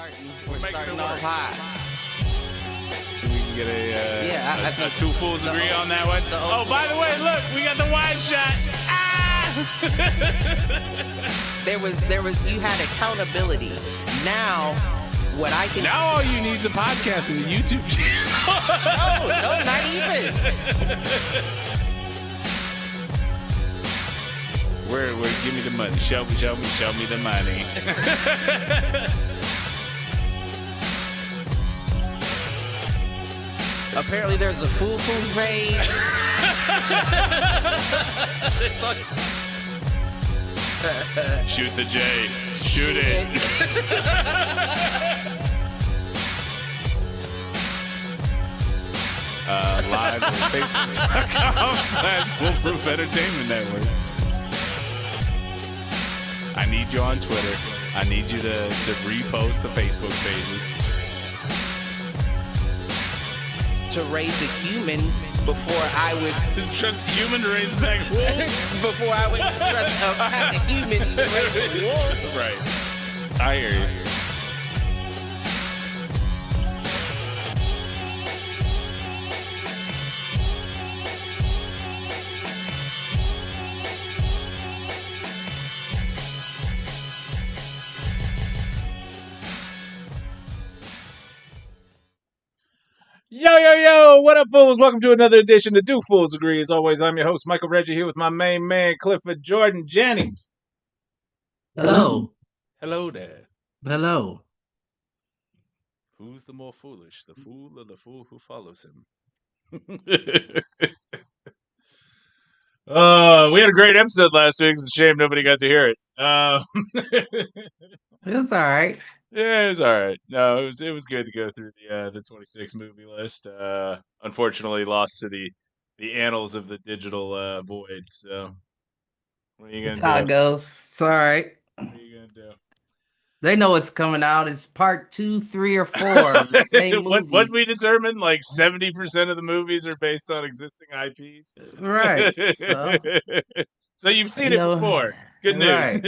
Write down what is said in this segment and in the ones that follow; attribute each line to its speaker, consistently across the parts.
Speaker 1: We're starting off high.
Speaker 2: We can get
Speaker 1: I think
Speaker 2: two fools agree on that one. Oh, by the way, look, we got the wide shot.
Speaker 1: There was you had accountability. Now, what I can
Speaker 2: Now all you need is a podcast and a YouTube channel.
Speaker 1: no, not even.
Speaker 2: Where give me the money. Show me the money.
Speaker 1: Apparently, there's a Foolproof page.
Speaker 2: Shoot the J. Shoot it. Live on Facebook.com/Foolproof Entertainment Network. I need you on Twitter. I need you to repost the Facebook pages.
Speaker 1: To raise a human before I would
Speaker 2: Trust a human to raise back wolves.
Speaker 1: before I would trust a pack of humans to raise a wolf.
Speaker 2: Right. I hear you. Yo, what up, fools? Welcome to another edition of Do Fools Agree. As always, I'm your host, Michael Reggie, here with my main man, Clifford Jordan Jennings.
Speaker 1: Hello.
Speaker 2: Hello there.
Speaker 1: Hello.
Speaker 2: Who's the more foolish, the fool or the fool who follows him? We had a great episode last week. It's a shame nobody got to hear it.
Speaker 1: It was all right.
Speaker 2: Yeah, it was all right. No, it was good to go through the 26 movie list. Unfortunately, lost to the annals of the digital void. So, what are you
Speaker 1: That's
Speaker 2: gonna
Speaker 1: how
Speaker 2: do?
Speaker 1: it goes. It's all right.
Speaker 2: What are you gonna do?
Speaker 1: They know what's coming out. It's part 2, 3, or 4 of the same movie.
Speaker 2: What we determined, like 70% of the movies are based on existing IPs.
Speaker 1: Right.
Speaker 2: So you've seen it before. Good news.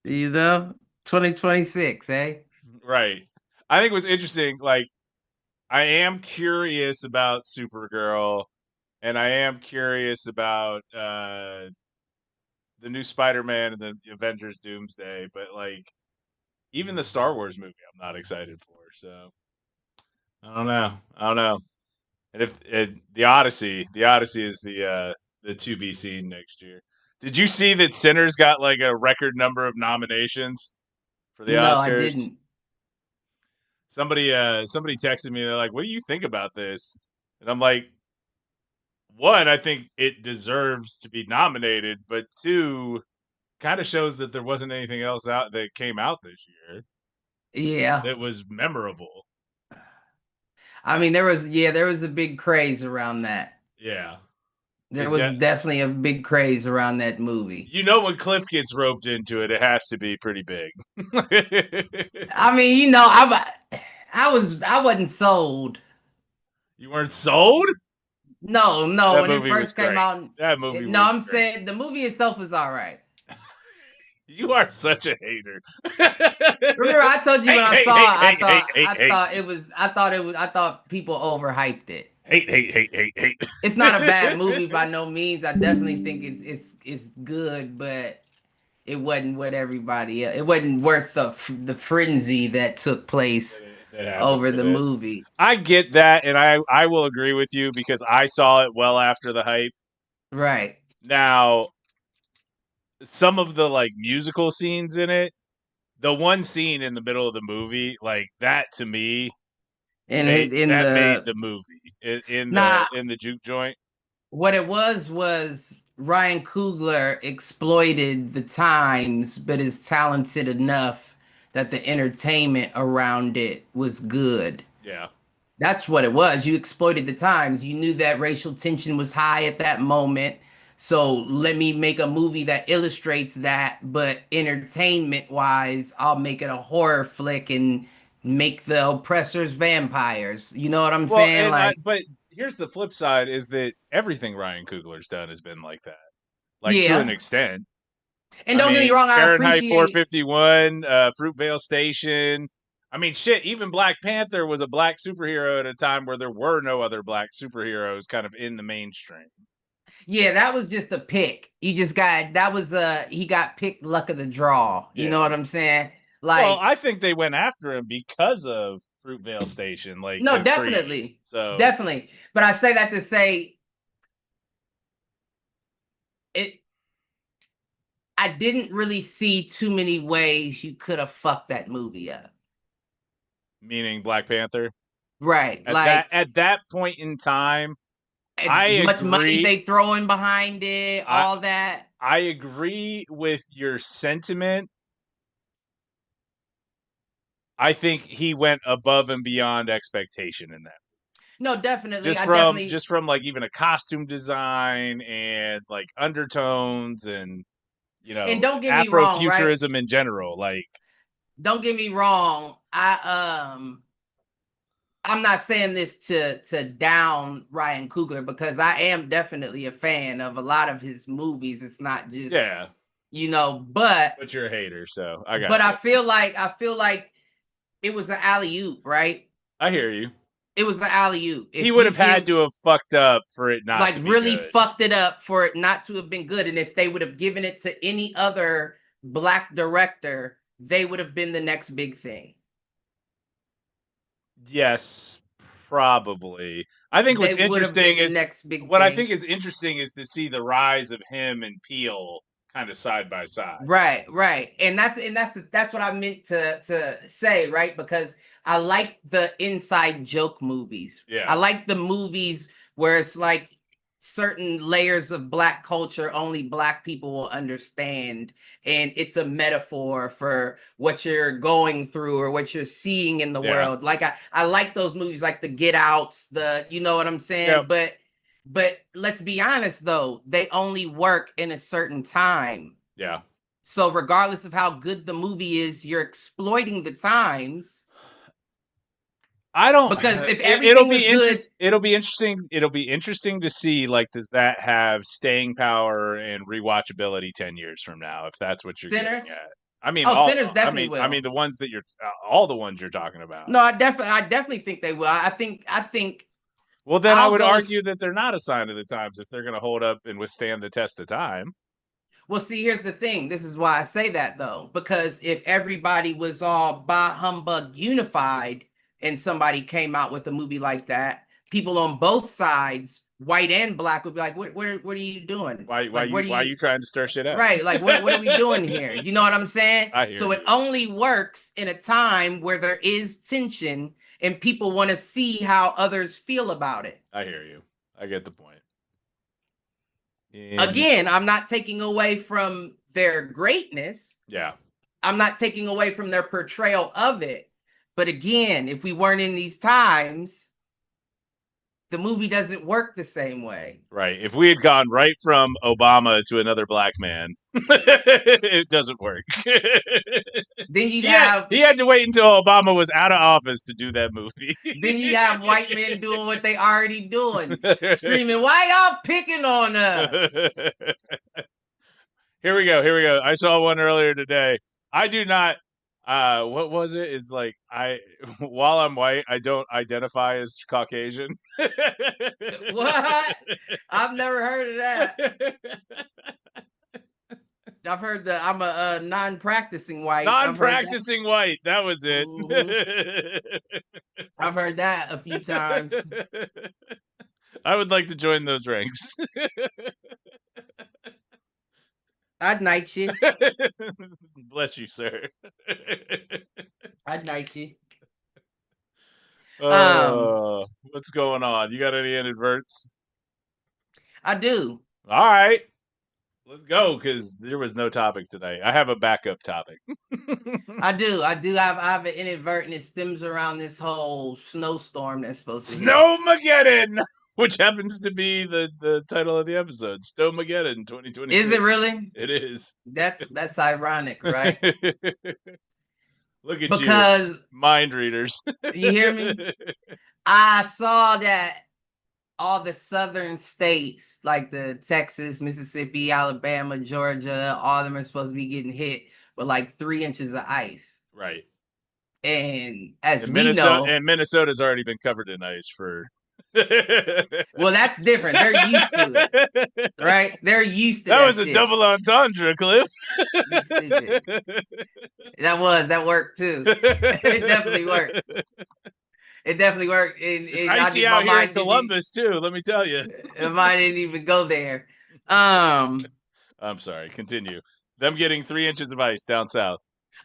Speaker 1: Right. 2026, eh?
Speaker 2: Right. I think what's interesting, like, I am curious about Supergirl, and I am curious about the new Spider-Man and the Avengers Doomsday, but, like, even the Star Wars movie I'm not excited for, so I don't know. And if the Odyssey is the to be seen next year. Did you see that Sinners got like a record number of nominations for the Oscars?
Speaker 1: No, I didn't.
Speaker 2: Somebody texted me, they're like, "What do you think about this?" And I'm like, one, I think it deserves to be nominated, but two, kind of shows that there wasn't anything else out that came out this year.
Speaker 1: Yeah.
Speaker 2: That was memorable.
Speaker 1: I mean, there was a big craze around that.
Speaker 2: Yeah.
Speaker 1: There was definitely a big craze around that movie.
Speaker 2: You know, when Cliff gets roped into it, it has to be pretty big.
Speaker 1: I mean, I wasn't sold.
Speaker 2: You weren't sold?
Speaker 1: No,
Speaker 2: That
Speaker 1: when it
Speaker 2: movie
Speaker 1: first
Speaker 2: was
Speaker 1: came
Speaker 2: great.
Speaker 1: out.
Speaker 2: That movie was
Speaker 1: No, I'm
Speaker 2: great.
Speaker 1: saying the movie itself is all right.
Speaker 2: You are such a hater.
Speaker 1: Remember, I told you when I saw it, I thought people overhyped it.
Speaker 2: Hate.
Speaker 1: It's not a bad movie by no means. I definitely think it's good, but it wasn't what everybody else. It wasn't worth the frenzy that took place over the movie.
Speaker 2: I get that, and I will agree with you because I saw it well after the hype.
Speaker 1: Right.
Speaker 2: Now, some of the like musical scenes in it, the one scene in the middle of the movie, like that to me, made the movie in the juke joint.
Speaker 1: What it was Ryan Coogler exploited the times, but is talented enough that the entertainment around it was good.
Speaker 2: Yeah.
Speaker 1: That's what it was. You exploited the times. You knew that racial tension was high at that moment. So let me make a movie that illustrates that, but entertainment-wise, I'll make it a horror flick and make the oppressors vampires. You know what I'm saying?
Speaker 2: But here's the flip side: is that everything Ryan Coogler's done has been like that, to an extent.
Speaker 1: And don't get me wrong,
Speaker 2: Fahrenheit 451, Fruitvale Station, I mean, shit, even Black Panther was a black superhero at a time where there were no other black superheroes kind of in the mainstream.
Speaker 1: Yeah, that was just a pick. You just got that was he got picked luck of the draw. You know what I'm saying?
Speaker 2: Well,
Speaker 1: Like,
Speaker 2: I think they went after him because of Fruitvale Station, like
Speaker 1: no,
Speaker 2: and Creed.
Speaker 1: definitely.
Speaker 2: So
Speaker 1: Definitely. But I say that to say it I didn't really see too many ways you could have fucked that movie up.
Speaker 2: meaning Black Panther.
Speaker 1: Right.
Speaker 2: At that point in time, I
Speaker 1: As much money
Speaker 2: agree.
Speaker 1: they throwing behind it,
Speaker 2: I
Speaker 1: all that.
Speaker 2: I agree with your sentiment. I think he went above and beyond expectation in that.
Speaker 1: No, definitely.
Speaker 2: Just
Speaker 1: I
Speaker 2: from
Speaker 1: definitely
Speaker 2: just from like even a costume design and like undertones and
Speaker 1: and don't get me wrong, right?
Speaker 2: Afrofuturism in general. Like,
Speaker 1: Don't get me wrong. I'm not saying this to down Ryan Coogler because I am definitely a fan of a lot of his movies. It's not just,
Speaker 2: yeah,
Speaker 1: but
Speaker 2: you're a hater, so I got
Speaker 1: but
Speaker 2: you.
Speaker 1: I feel like it was an alley oop, right?
Speaker 2: I hear you.
Speaker 1: It was an alley oop.
Speaker 2: He
Speaker 1: If
Speaker 2: would
Speaker 1: you
Speaker 2: have had
Speaker 1: give
Speaker 2: to have fucked up for it not
Speaker 1: like
Speaker 2: to be
Speaker 1: really
Speaker 2: good.
Speaker 1: fucked it up for it not to have been good, and if they would have given it to any other black director, they would have been the next big thing.
Speaker 2: Yes, probably. I think
Speaker 1: They would have been the next big
Speaker 2: what I
Speaker 1: thing.
Speaker 2: think is interesting is to see the rise of him and Peel kind of side by side.
Speaker 1: Right. And that's what I meant to say, right? Because I like the inside joke movies.
Speaker 2: Yeah.
Speaker 1: I like the movies where it's like certain layers of black culture only black people will understand, and it's a metaphor for what you're going through or what you're seeing in the world. Like I like those movies, like the Get Outs, the you know what I'm saying?
Speaker 2: Yep.
Speaker 1: But let's be honest though, they only work in a certain time.
Speaker 2: Yeah.
Speaker 1: So regardless of how good the movie is, you're exploiting the times.
Speaker 2: I don't
Speaker 1: Because if
Speaker 2: it'll
Speaker 1: everything was
Speaker 2: be
Speaker 1: good,
Speaker 2: it'll be interesting to see, like, does that have staying power and rewatchability 10 years from now, if that's what you're getting
Speaker 1: Sinners.
Speaker 2: at. I mean,
Speaker 1: Oh, Sinners definitely
Speaker 2: I
Speaker 1: will.
Speaker 2: mean the ones that you're all the ones you're talking about.
Speaker 1: No, I definitely think they will. I think
Speaker 2: Well, then I
Speaker 1: I'll
Speaker 2: would
Speaker 1: go as
Speaker 2: argue that they're not a sign of the times if they're going to hold up and withstand the test of time.
Speaker 1: well. See, here's the thing. This is why I say that though, because if everybody was all bah humbug unified, and somebody came out with a movie like that, people on both sides, white and black, would be like, "What are you doing? Like, what are
Speaker 2: Why are
Speaker 1: you?"
Speaker 2: you trying to stir shit up?
Speaker 1: Right. Like, what are we doing here? You know what I'm saying?
Speaker 2: I hear
Speaker 1: So it
Speaker 2: you.
Speaker 1: only works in a time where there is tension and people want to see how others feel about it.
Speaker 2: I hear you. I get the point.
Speaker 1: Again, I'm not taking away from their greatness.
Speaker 2: Yeah.
Speaker 1: I'm not taking away from their portrayal of it. But again, if we weren't in these times, the movie doesn't work the same way.
Speaker 2: Right. If we had gone right from Obama to another black man, it doesn't work.
Speaker 1: Then you'd have
Speaker 2: he had to wait until Obama was out of office to do that movie.
Speaker 1: then you'd have white men doing what they already doing, screaming, "Why y'all picking on us?"
Speaker 2: Here we go. I saw one earlier today. I do not what was it? Is like while I'm white, I don't identify as Caucasian.
Speaker 1: What? I've never heard of that. I've heard that I'm a non-practicing white.
Speaker 2: Non-practicing white. That was it.
Speaker 1: I've heard that a few times.
Speaker 2: I would like to join those ranks.
Speaker 1: I'd knight you.
Speaker 2: Bless you, sir.
Speaker 1: I'd knight you.
Speaker 2: What's going on? You got any inadverts?
Speaker 1: I do.
Speaker 2: All right. Let's go, because there was no topic tonight. I have a backup topic.
Speaker 1: I do. I have an inadvertent. It stems around this whole snowstorm that's supposed to hit.
Speaker 2: Snowmaggedon, which happens to be the title of the episode. Snowmaggedon 2022.
Speaker 1: Is it really?
Speaker 2: It is.
Speaker 1: That's ironic, right?
Speaker 2: Look at
Speaker 1: because
Speaker 2: you, mind readers.
Speaker 1: You hear me? I saw that all the southern states, like the Texas, Mississippi, Alabama, Georgia, all of them are supposed to be getting hit with like 3 inches of ice.
Speaker 2: Right.
Speaker 1: And as we know,
Speaker 2: Minnesota's already been covered in ice for.
Speaker 1: Well, that's different. They're used to it, right? They're used to
Speaker 2: that
Speaker 1: that
Speaker 2: was a
Speaker 1: shit.
Speaker 2: double entendre, Cliff.
Speaker 1: You stupid. That worked too. It definitely worked. It definitely worked.
Speaker 2: It's icy out here in Columbus too. Let me tell you.
Speaker 1: Mine didn't even go there.
Speaker 2: I'm sorry. Continue. Them getting 3 inches of ice down south.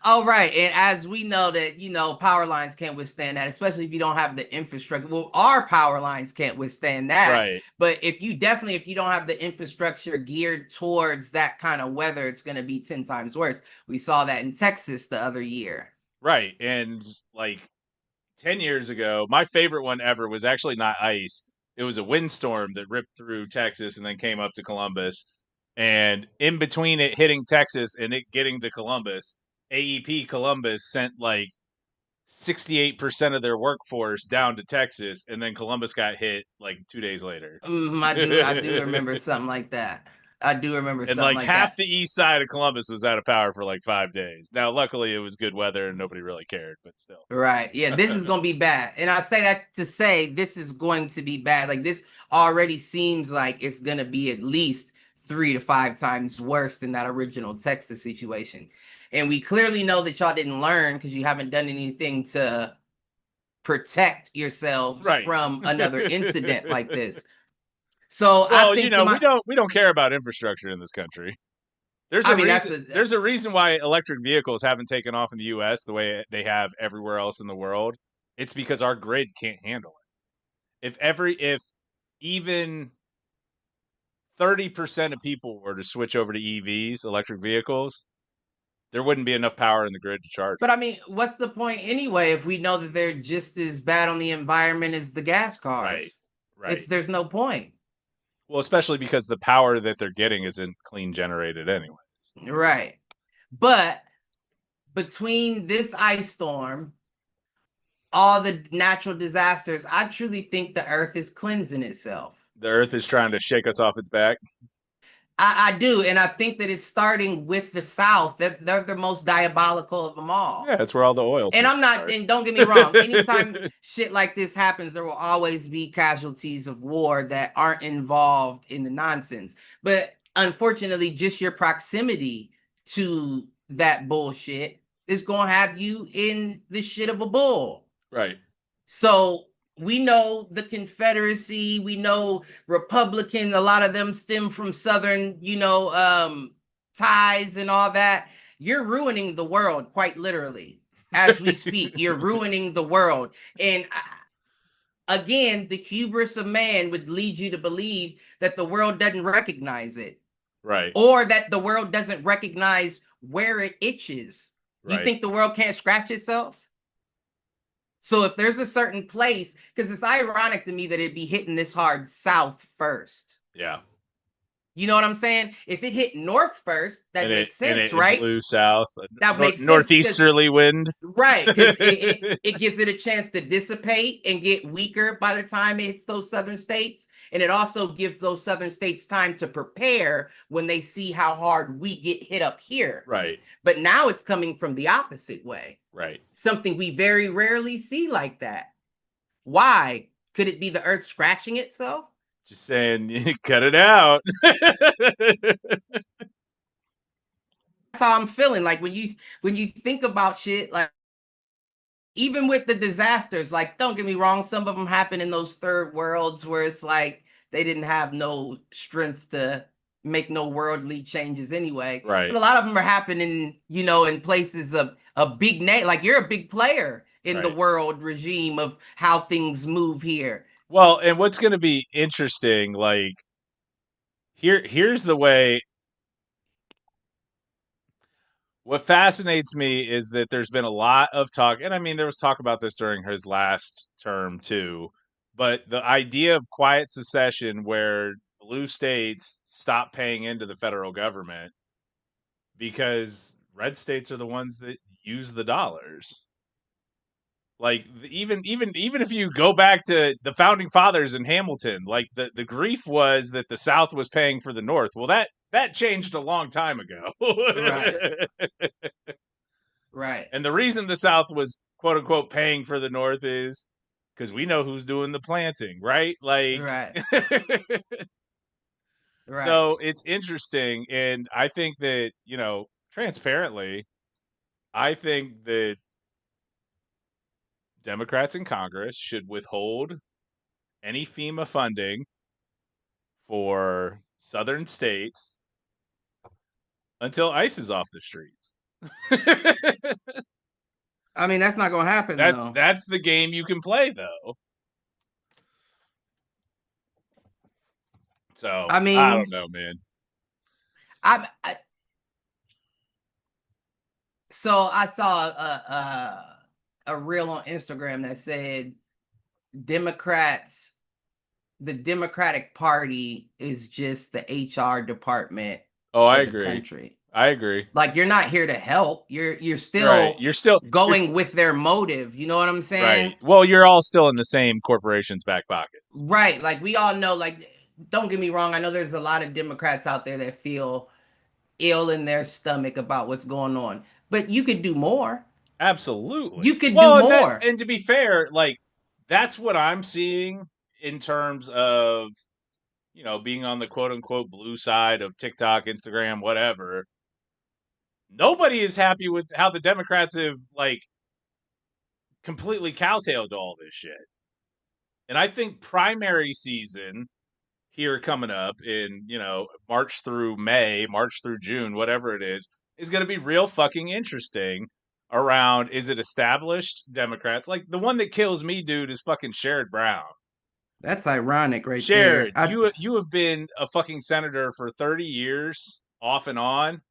Speaker 1: Oh, right. And as we know that, power lines can't withstand that, especially if you don't have the infrastructure. Well, our power lines can't withstand that.
Speaker 2: Right.
Speaker 1: But if you don't have the infrastructure geared towards that kind of weather, it's going to be 10 times worse. We saw that in Texas the other year.
Speaker 2: Right. And like 10 years ago, my favorite one ever was actually not ice. It was a windstorm that ripped through Texas and then came up to Columbus. And in between it hitting Texas and it getting to Columbus, AEP Columbus sent like 68% of their workforce down to Texas, and then Columbus got hit like 2 days later.
Speaker 1: I do remember something like that. I do remember
Speaker 2: and
Speaker 1: something
Speaker 2: like
Speaker 1: half
Speaker 2: that. The east side of Columbus was out of power for like 5 days. Now, luckily, it was good weather and nobody really cared, but still.
Speaker 1: Right. Yeah, this is going to be bad. And I say that to say this is going to be bad. Like, this already seems like it's going to be at least 3 to 5 times worse than that original Texas situation. And we clearly know that y'all didn't learn because you haven't done anything to protect yourselves from another incident like this. So
Speaker 2: well, we don't care about infrastructure in this country. There's a reason why electric vehicles haven't taken off in the U.S. the way they have everywhere else in the world. It's because our grid can't handle it. If even 30% of people were to switch over to EVs, electric vehicles, there wouldn't be enough power in the grid to charge.
Speaker 1: But I mean, what's the point anyway if we know that they're just as bad on the environment as the gas cars? Right. There's no point.
Speaker 2: Well, especially because the power that they're getting isn't clean generated anyways.
Speaker 1: Right. But between this ice storm, all the natural disasters, I truly think the earth is cleansing itself.
Speaker 2: The earth is trying to shake us off its back.
Speaker 1: I do, and I think that it's starting with the South. They're the most diabolical of them all.
Speaker 2: Yeah, that's where all the oil.
Speaker 1: And I'm not. And don't get me wrong. Anytime shit like this happens, there will always be casualties of war that aren't involved in the nonsense. But unfortunately, just your proximity to that bullshit is gonna have you in the shit of a bull.
Speaker 2: Right.
Speaker 1: So we know the Confederacy, we know Republicans, a lot of them stem from Southern, ties and all that. You're ruining the world, quite literally, as we speak. You're ruining the world. And again, the hubris of man would lead you to believe that the world doesn't recognize it.
Speaker 2: Right.
Speaker 1: Or that the world doesn't recognize where it itches. Right. You think the world can't scratch itself? So if there's a certain place, because it's ironic to me that it'd be hitting this hard south first.
Speaker 2: Yeah.
Speaker 1: You know what I'm saying? If it hit north first, that makes sense, right?
Speaker 2: It blew south.
Speaker 1: That makes sense.
Speaker 2: Northeasterly wind.
Speaker 1: Right. Because it gives it a chance to dissipate and get weaker by the time it hits those southern states. And it also gives those southern states time to prepare when they see how hard we get hit up here.
Speaker 2: Right.
Speaker 1: But now it's coming from the opposite way.
Speaker 2: Right.
Speaker 1: Something we very rarely see like that. Why? Could it be the earth scratching itself?
Speaker 2: Just saying, cut it out.
Speaker 1: That's how I'm feeling. Like when you think about shit, like even with the disasters, like don't get me wrong, some of them happen in those third worlds where it's like they didn't have no strength to make no worldly changes anyway.
Speaker 2: Right.
Speaker 1: But a lot of them are happening, in places of a big name. Like you're a big player in the world regime of how things move here.
Speaker 2: Well, and what's going to be interesting, like here's the way. What fascinates me is that there's been a lot of talk, and I mean, there was talk about this during his last term too, but the idea of quiet secession where blue states stop paying into the federal government because red states are the ones that use the dollars. Like even if you go back to the founding fathers in Hamilton, like the grief was that the South was paying for the North. Well, that changed a long time ago.
Speaker 1: Right. Right.
Speaker 2: And the reason the South was quote unquote paying for the North is, because we know who's doing the planting, right? Like,
Speaker 1: Right. Right.
Speaker 2: so it's interesting. And I think that, transparently, I think that Democrats in Congress should withhold any FEMA funding for southern states until ICE is off the streets.
Speaker 1: I mean, that's not gonna happen
Speaker 2: that's
Speaker 1: though.
Speaker 2: that's the game you can play, though. So
Speaker 1: I
Speaker 2: I don't
Speaker 1: mean,
Speaker 2: know, man.
Speaker 1: I so I saw a reel on Instagram that said Democrats, the Democratic Party is just the HR department
Speaker 2: Oh, I
Speaker 1: for the
Speaker 2: agree.
Speaker 1: country.
Speaker 2: I agree.
Speaker 1: Like you're not here to help. You're
Speaker 2: Right.
Speaker 1: still
Speaker 2: You're
Speaker 1: going with their motive. You know what I'm saying?
Speaker 2: right. Well, you're all still in the same corporation's back pockets.
Speaker 1: Right. Like we all know, like, don't get me wrong. I know there's a lot of Democrats out there that feel ill in their stomach about what's going on. But you could do more.
Speaker 2: Absolutely.
Speaker 1: You could do
Speaker 2: Well, and that
Speaker 1: more.
Speaker 2: and to be fair, like that's what I'm seeing in terms of, being on the quote unquote blue side of TikTok, Instagram, whatever. Nobody is happy with how the Democrats have like completely cowtailed all this shit. And I think primary season here coming up in, March through May, March through June, whatever it is going to be real fucking interesting around, is it established Democrats? Like the one that kills me, dude, is fucking Sherrod Brown.
Speaker 1: That's ironic right there.
Speaker 2: Sherrod, you have been a fucking senator for 30 years off and on.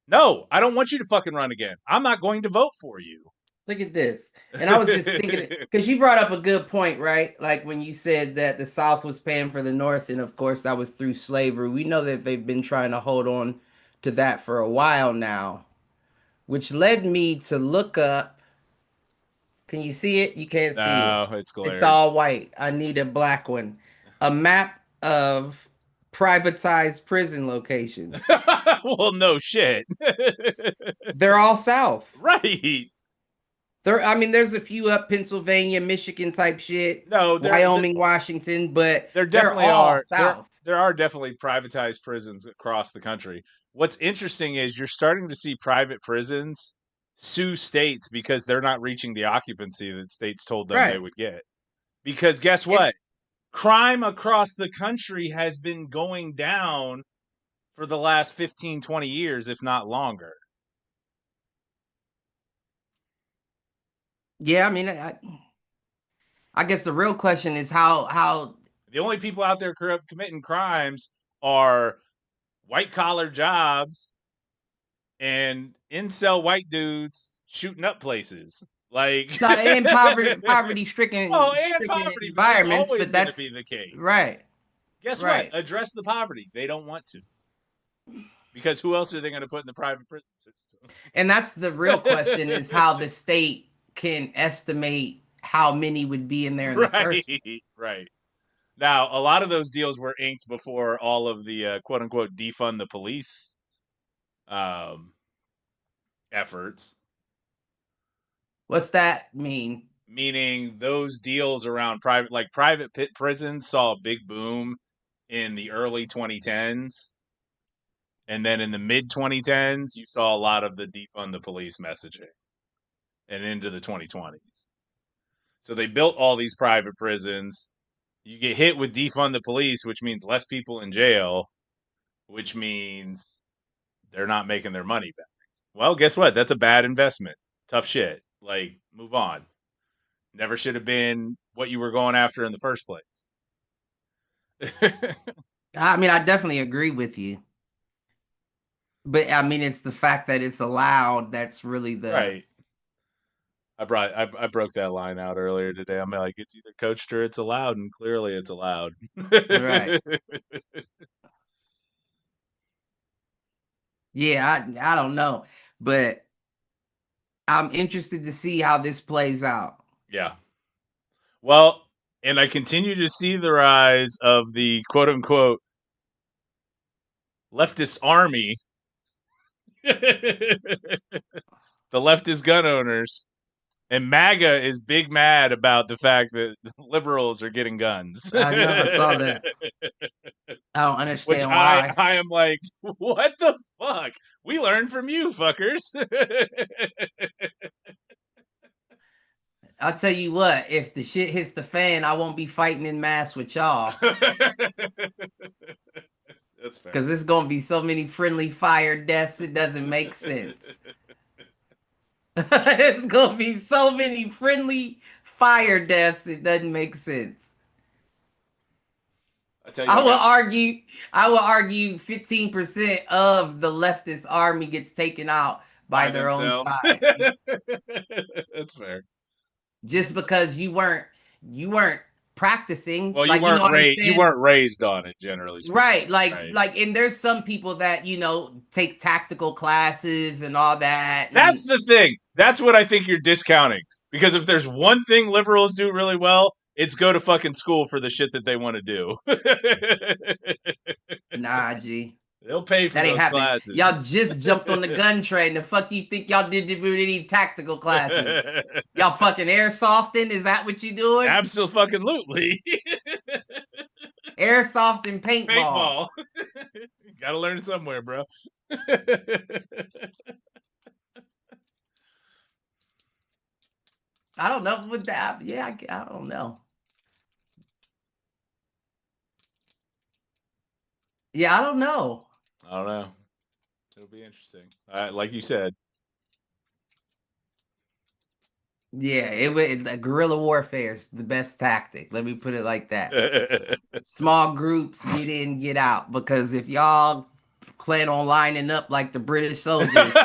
Speaker 2: No, I don't want you to fucking run again. I'm not going to vote for you.
Speaker 1: Look at this. And I was just thinking, because you brought up a good point, right? Like when you said that the South was paying for the North, and of course that was through slavery. We know that they've been trying to hold on to that for a while now, which led me to look up. Can you see it? You can't see it.
Speaker 2: No, it's
Speaker 1: It's
Speaker 2: glaring.
Speaker 1: all white. I need a black one. A map of privatized prison locations.
Speaker 2: Well, no shit.
Speaker 1: They're all South.
Speaker 2: Right.
Speaker 1: I mean, there's a few up Pennsylvania, Michigan type shit,
Speaker 2: No,
Speaker 1: Wyoming, Washington, but
Speaker 2: there
Speaker 1: they're
Speaker 2: definitely
Speaker 1: all
Speaker 2: are. There
Speaker 1: South.
Speaker 2: there are definitely privatized prisons across the country. What's interesting is you're starting to see private prisons sue states because they're not reaching the occupancy that states told them they
Speaker 1: Right.
Speaker 2: would get. Because guess
Speaker 1: And
Speaker 2: what? Crime across the country has been going down for the last 15, 20 years, if not longer.
Speaker 1: yeah, I mean, I guess the real question is how
Speaker 2: The only people out there committing crimes are white collar jobs and incel white dudes shooting up places. Like,
Speaker 1: in poverty
Speaker 2: oh,
Speaker 1: stricken
Speaker 2: and poverty, but that's
Speaker 1: environments,
Speaker 2: always
Speaker 1: but
Speaker 2: going to be
Speaker 1: that's
Speaker 2: the case.
Speaker 1: right.
Speaker 2: Guess what?
Speaker 1: Right.
Speaker 2: Address the poverty. They don't want to. Because who else are they going to put in the private prison system?
Speaker 1: And that's the real question is how the state can estimate how many would be in there in the
Speaker 2: Right,
Speaker 1: first.
Speaker 2: right. Now, a lot of those deals were inked before all of the quote unquote defund the police um, efforts.
Speaker 1: What's that mean?
Speaker 2: Meaning those deals around private pit prisons saw a big boom in the early 2010s, and then in the mid 2010s you saw a lot of the defund the police messaging, and into the 2020s. So they built all these private prisons. You get hit with defund the police, which means less people in jail, which means they're not making their money back. Well, guess what? That's a bad investment. Tough shit. Like, move on. Never should have been what you were going after in the first place.
Speaker 1: I mean, I definitely agree with you. But I mean, it's the fact that it's allowed that's really the
Speaker 2: Right. I broke that line out earlier today. I'm like, it's either coached or it's allowed, and clearly it's allowed.
Speaker 1: right. Yeah, I don't know, but I'm interested to see how this plays out.
Speaker 2: Yeah. Well, and I continue to see the rise of the quote unquote leftist army, the leftist gun owners. And MAGA is big mad about the fact that liberals are getting guns.
Speaker 1: I know, I saw that. I don't
Speaker 2: Which
Speaker 1: understand why.
Speaker 2: I am like, what the fuck? We learned from you, fuckers.
Speaker 1: I'll tell you what, if the shit hits the fan, I won't be fighting in mass with y'all.
Speaker 2: That's fair.
Speaker 1: Because there's going to be so many friendly fire deaths, it doesn't make sense. It's going to be so many friendly fire deaths, it doesn't make sense. I will argue 15% of the leftist army gets taken out by their
Speaker 2: themselves.
Speaker 1: own side.
Speaker 2: That's fair.
Speaker 1: Just because you weren't practicing.
Speaker 2: Well,
Speaker 1: like,
Speaker 2: you weren't raised on it, generally speaking.
Speaker 1: Right. Like, and there's some people that, take tactical classes and all that.
Speaker 2: That's the thing. That's what I think you're discounting. Because if there's one thing liberals do really well, it's go to fucking school for the shit that they want to do.
Speaker 1: Nah, G.
Speaker 2: They'll pay for
Speaker 1: that ain't
Speaker 2: those
Speaker 1: happening.
Speaker 2: classes.
Speaker 1: Y'all just jumped on the gun train. The fuck you think y'all did with any tactical classes? Y'all fucking airsofting? Is that what you doing?
Speaker 2: Absolutely.
Speaker 1: Airsoft and paintball.
Speaker 2: Gotta learn somewhere, bro.
Speaker 1: I don't know with that. Yeah, I don't know. Yeah, I don't know.
Speaker 2: I don't know. It'll be interesting. Like you said.
Speaker 1: Yeah, guerrilla warfare is the best tactic. Let me put it like that. Small groups, get in, get out. Because if y'all plan on lining up like the British soldiers,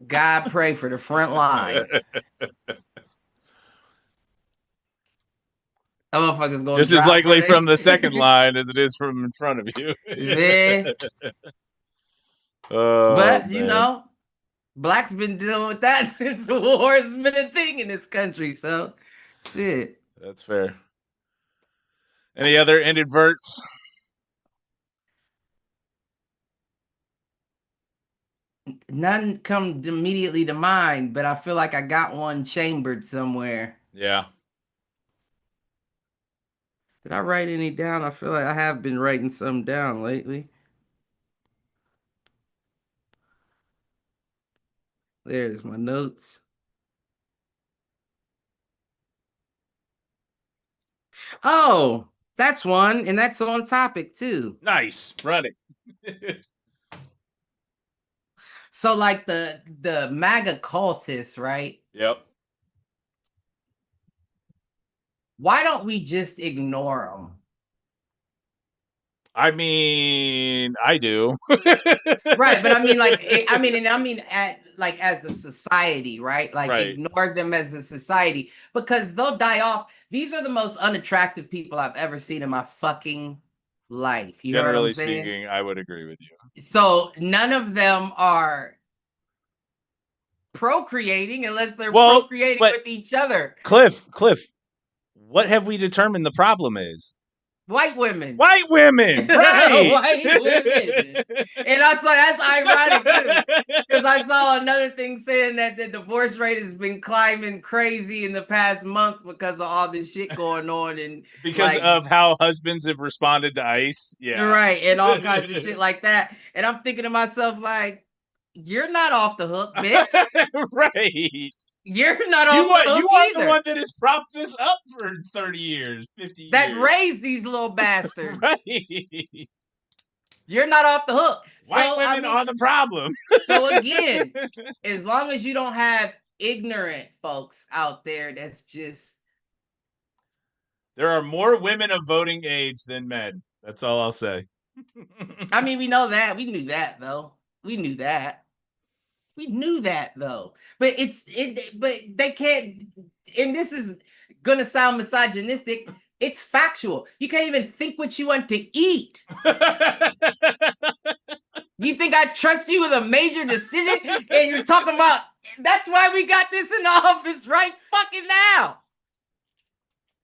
Speaker 1: God pray for the front line. Motherfuckers going
Speaker 2: just as likely from the second line as it is from in front of you.
Speaker 1: Man. But man. Blacks been dealing with that since the war has been a thing in this country. So, shit.
Speaker 2: That's fair. Any other ended verts?
Speaker 1: None come immediately to mind, but I feel like I got one chambered somewhere.
Speaker 2: Yeah.
Speaker 1: Did I write any down? I feel like I have been writing some down lately. There's my notes. Oh, that's one, and that's on topic too.
Speaker 2: Nice. Run it.
Speaker 1: So, like the MAGA cultists, right?
Speaker 2: Yep.
Speaker 1: Why don't we just ignore them?
Speaker 2: I mean, I do.
Speaker 1: Right, but I mean, as a society, right? Like, right. Ignore them as a society because they'll die off. These are the most unattractive people I've ever seen in my fucking life. You
Speaker 2: Generally
Speaker 1: know what I'm saying?
Speaker 2: Speaking, I would agree with you.
Speaker 1: So none of them are procreating unless they're procreating with each other.
Speaker 2: Cliff, what have we determined the problem is?
Speaker 1: White women.
Speaker 2: Right.
Speaker 1: White women. And that's ironic too. Because I saw another thing saying that the divorce rate has been climbing crazy in the past month because of all this shit going on. And
Speaker 2: because of how husbands have responded to ICE. Yeah.
Speaker 1: Right. And all kinds of shit like that. And I'm thinking to myself, like, you're not off the hook, bitch.
Speaker 2: Right.
Speaker 1: You're not off the hook
Speaker 2: You are
Speaker 1: either.
Speaker 2: the one that has propped this up for 30 years, 50 years.
Speaker 1: That raised these little bastards.
Speaker 2: Right.
Speaker 1: You're not off the hook.
Speaker 2: White women are the problem.
Speaker 1: So again, as long as you don't have ignorant folks out there, that's just...
Speaker 2: There are more women of voting age than men. That's all I'll say.
Speaker 1: I mean, we know that. We knew that, though. We knew that, though. But but they can't, and this is gonna sound misogynistic. It's factual. You can't even think what you want to eat. You think I trust you with a major decision? And you're talking about, that's why we got this in the office right fucking now.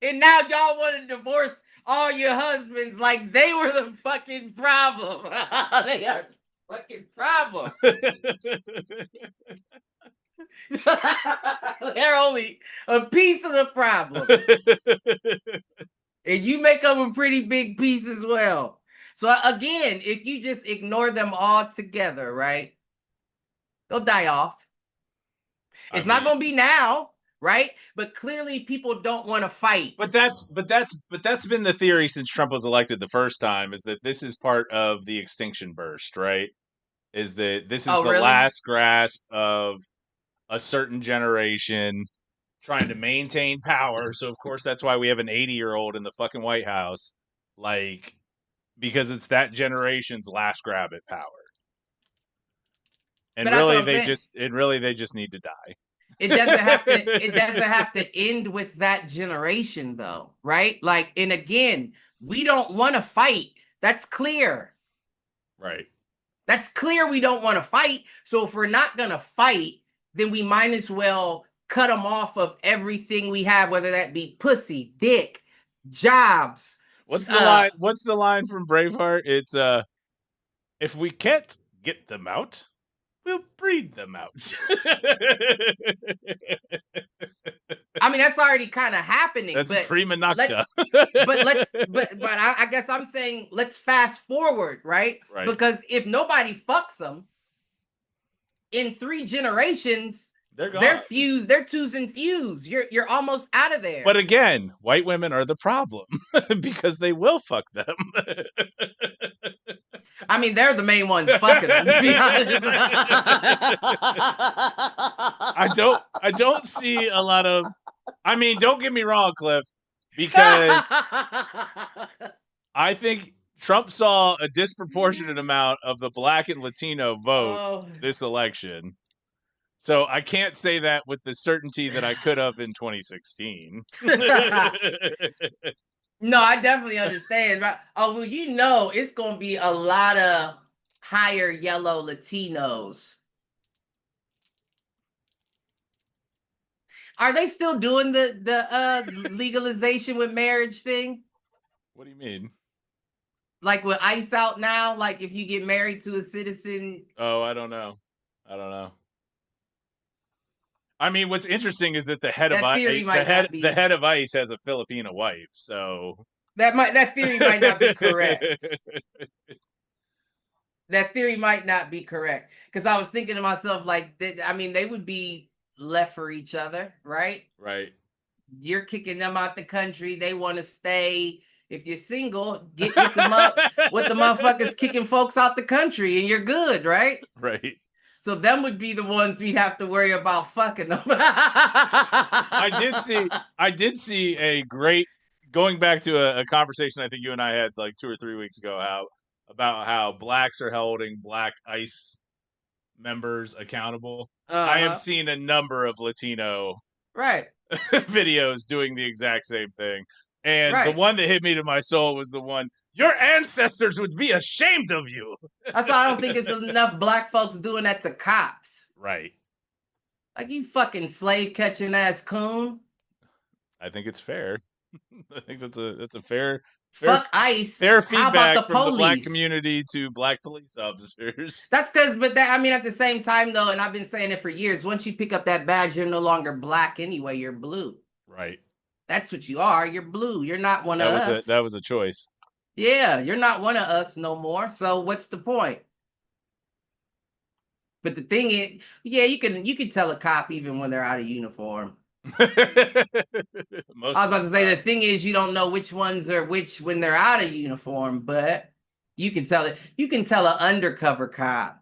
Speaker 1: And now y'all want to divorce all your husbands like they were the fucking problem. They are fucking problem. They're only a piece of the problem. And you make up a pretty big piece as well. So again, if you just ignore them all together, right? They'll die off. It's not going to be now, right? But clearly people don't want to fight.
Speaker 2: But that's been the theory since Trump was elected the first time, is that this is part of the extinction burst, right? Is that this is the
Speaker 1: really?
Speaker 2: last grasp of a certain generation trying to maintain power. So of course that's why we have an 80-year-old in the fucking White House, like, because it's that generation's last grab at power. And really they just need to die.
Speaker 1: It doesn't have to end with that generation though, right? Like, and again, we don't want to fight. That's clear.
Speaker 2: Right.
Speaker 1: That's clear we don't want to fight. So if we're not going to fight, then we might as well cut them off of everything we have, whether that be pussy, dick, jobs.
Speaker 2: What's the line? What's the line from Braveheart? It's if we can't get them out, we'll breed them out.
Speaker 1: I mean, that's already kind of happening.
Speaker 2: That's prima nocta.
Speaker 1: but I guess I'm saying let's fast forward, right?
Speaker 2: Right.
Speaker 1: Because if nobody fucks them in 3 generations,
Speaker 2: they're gone.
Speaker 1: They're fused. They're twos and fused. You're almost out of there.
Speaker 2: But again, white women are the problem because they will fuck them.
Speaker 1: I mean, they're the main ones fucking them, to be honest.
Speaker 2: I don't see a lot of. I mean, don't get me wrong, Cliff, because I think Trump saw a disproportionate amount of the Black and Latino vote this election. So I can't say that with the certainty that I could have in 2016.
Speaker 1: No, I definitely understand. Well, it's going to be a lot of higher yellow Latinos. Are they still doing the legalization with marriage thing?
Speaker 2: What do you mean?
Speaker 1: Like with ICE out now, like if you get married to a citizen?
Speaker 2: Oh, I don't know. I mean, what's interesting is that the head of ICE has a Filipino wife, so
Speaker 1: that theory might not be correct. That theory might not be correct, because I was thinking to myself, like, they would be left for each other, right?
Speaker 2: Right.
Speaker 1: You're kicking them out the country. They want to stay. If you're single, get with the motherfuckers kicking folks out the country, and you're good, right?
Speaker 2: Right.
Speaker 1: So them would be the ones we'd have to worry about fucking them.
Speaker 2: I did see a great, going back to a conversation I think you and I had like 2 or 3 weeks ago, about how blacks are holding Black ICE members accountable. I have seen a number of Latino videos doing the exact same thing. And the one that hit me to my soul was the one, your ancestors would be ashamed of you.
Speaker 1: That's why I don't think it's enough Black folks doing that to cops.
Speaker 2: Right.
Speaker 1: Like, you fucking slave catching ass coon.
Speaker 2: I think it's fair. I think that's a fair
Speaker 1: fuck ICE.
Speaker 2: Fair feedback from the Black community to Black police officers.
Speaker 1: That's because, at the same time though, and I've been saying it for years, once you pick up that badge, you're no longer Black anyway, you're blue.
Speaker 2: Right.
Speaker 1: That's what you are. You're blue. You're not one of us.
Speaker 2: That was a choice.
Speaker 1: Yeah, you're not one of us no more. So what's the point? But the thing is, yeah, you can tell a cop even when they're out of uniform. I was about to say, the thing is, you don't know which ones are which when they're out of uniform, but you can tell it. You can tell an undercover cop.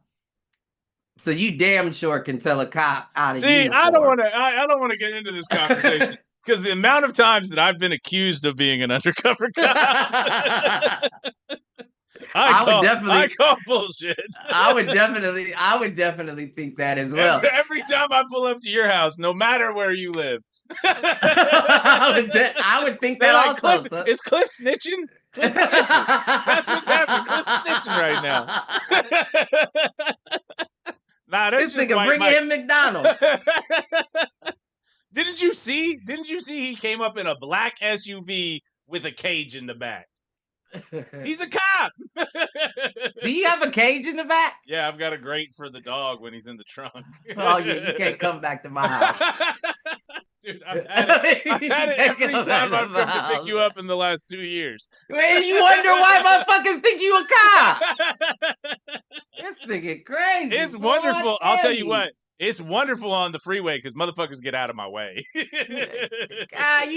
Speaker 1: So you damn sure can tell a cop out of uniform.
Speaker 2: I don't want to get into this conversation because the amount of times that I've been accused of being an undercover cop. I call bullshit.
Speaker 1: I would definitely think that as well.
Speaker 2: Every time I pull up to your house, no matter where you live.
Speaker 1: I would think that
Speaker 2: like,
Speaker 1: also.
Speaker 2: Cliff, is Cliff snitching? Cliff snitching. That's what's happening. Cliff's snitching right now. Nah, that's
Speaker 1: this nigga bring in McDonald's.
Speaker 2: Didn't you see he came up in a black SUV with a cage in the back? He's a cop.
Speaker 1: Do you have a cage in the back?
Speaker 2: Yeah, I've got a grate for the dog when he's in the trunk.
Speaker 1: Oh yeah, you can't come back to my house.
Speaker 2: Dude, I've had it. I've had
Speaker 1: You
Speaker 2: it
Speaker 1: can't
Speaker 2: every
Speaker 1: come back
Speaker 2: time
Speaker 1: to
Speaker 2: I've
Speaker 1: my
Speaker 2: come to pick
Speaker 1: house.
Speaker 2: you up in the last 2 years.
Speaker 1: Man, you wonder why motherfuckers think you a cop. This nigga crazy,
Speaker 2: It's
Speaker 1: boy. I
Speaker 2: wonderful. I'll
Speaker 1: tell
Speaker 2: tell you
Speaker 1: you.
Speaker 2: what. It's wonderful on the freeway because motherfuckers get out of my way.
Speaker 1: God,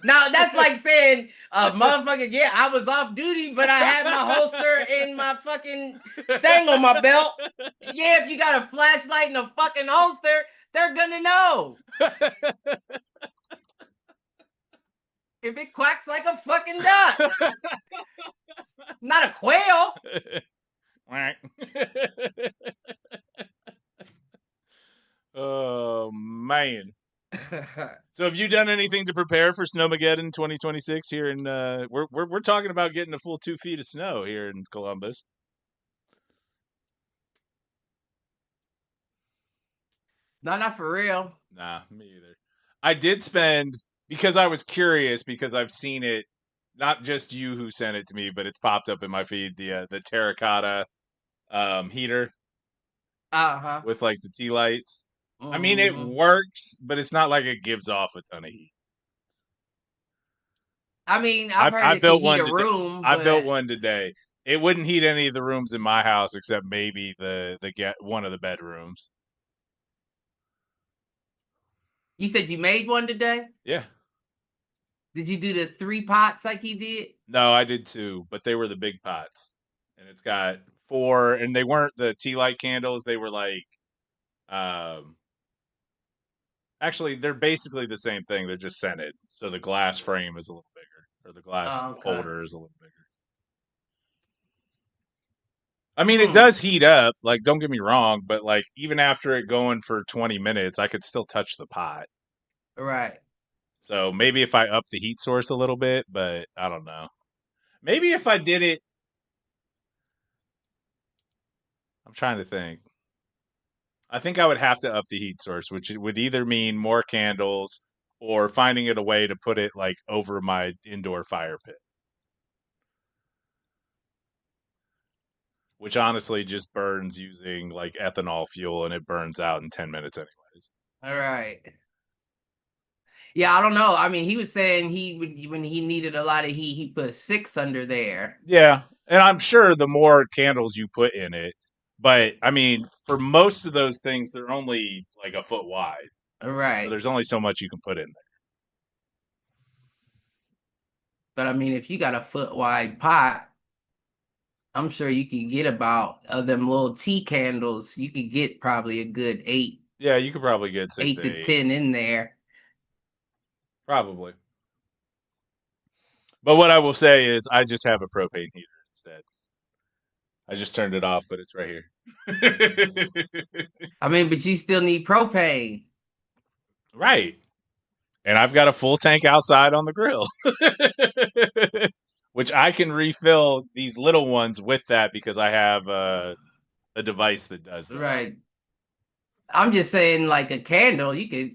Speaker 1: now that's like saying, motherfucker, yeah, I was off duty, but I had my holster and my fucking thing on my belt. Yeah, if you got a flashlight and a fucking holster, they're gonna know. If it quacks like a fucking duck, not a quail.
Speaker 2: Oh man. So have you done anything to prepare for Snowmageddon 2026 here in we're talking about getting a full 2 feet of snow here in Columbus.
Speaker 1: No, not for real.
Speaker 2: Nah, me either. I did spend because I was curious because I've seen it, not just you who sent it to me, but it's popped up in my feed, the terracotta heater
Speaker 1: Uh-huh.
Speaker 2: with like the tea lights. I mean, it
Speaker 1: Mm-hmm.
Speaker 2: works, but it's not like it gives off a ton of heat.
Speaker 1: I mean, I've heard
Speaker 2: I
Speaker 1: it can
Speaker 2: built
Speaker 1: heat
Speaker 2: one
Speaker 1: a
Speaker 2: today.
Speaker 1: room,
Speaker 2: I built
Speaker 1: but
Speaker 2: one today. It wouldn't heat any of the rooms in my house except maybe the get one of the bedrooms.
Speaker 1: you said you made one today?
Speaker 2: Yeah.
Speaker 1: Did you do the 3 pots like he did?
Speaker 2: No, I did too, but they were the big pots. And it's got 4 and they weren't the tea light candles, they were like um actually they're basically the same thing, they're just scented. So the glass frame is a little bigger or the glass
Speaker 1: Oh, okay.
Speaker 2: holder is a little bigger. I mean, it
Speaker 1: Hmm.
Speaker 2: does heat up, like, don't get me wrong, but, like, even after it going for 20 minutes, I could still touch the pot.
Speaker 1: Right.
Speaker 2: So, maybe if I up the heat source a little bit, but I don't know. Maybe if I did it I'm trying to think. I think I would have to up the heat source, which would either mean more candles or finding it a way to put it, like, over my indoor fire pit, which honestly just burns using, like, ethanol fuel, and it burns out in 10 minutes anyways.
Speaker 1: All right. Yeah, I don't know. I mean, he was saying he would when he needed a lot of heat, he put 6 under there.
Speaker 2: Yeah, and I'm sure the more candles you put in it, but I mean, for most of those things, they're only like a foot wide,
Speaker 1: All
Speaker 2: so
Speaker 1: right.
Speaker 2: there's only so much you can put in
Speaker 1: But I mean, if you got a foot wide pot, I'm sure you could get about them little tea candles. You could get probably a good
Speaker 2: there. Yeah, you could probably get six
Speaker 1: eight
Speaker 2: to
Speaker 1: to
Speaker 2: eight,
Speaker 1: 10 in there.
Speaker 2: probably. But what I will say is, I just have a propane heater instead. I just turned it off, but it's right here.
Speaker 1: I mean, but you still need propane.
Speaker 2: Right, and I've got a full tank outside on the grill, which I can refill these little ones with that because I have a device that does that.
Speaker 1: Right. I'm just saying, like a candle, you could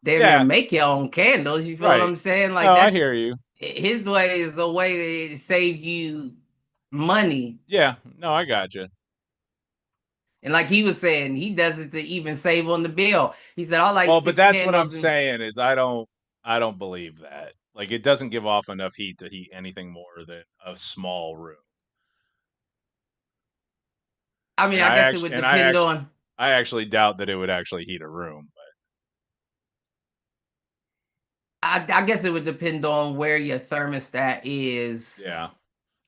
Speaker 1: damn near
Speaker 2: Yeah,
Speaker 1: make your own candles. You feel what
Speaker 2: right.
Speaker 1: I'm saying? Like
Speaker 2: No, I
Speaker 1: that's
Speaker 2: hear you.
Speaker 1: his way is a way to save you money.
Speaker 2: Yeah, no, I gotcha.
Speaker 1: And like he was saying, he does it to even save on the bill. He said, I like
Speaker 2: Well, but
Speaker 1: 6
Speaker 2: that's what I'm
Speaker 1: candles. And
Speaker 2: saying is I don't believe that. Like it doesn't give off enough heat to heat anything more than a small room.
Speaker 1: I mean,
Speaker 2: And
Speaker 1: I guess it would depend on,
Speaker 2: I actually doubt that it would actually heat a room.
Speaker 1: I guess it would depend on where your thermostat
Speaker 2: But
Speaker 1: is.
Speaker 2: yeah.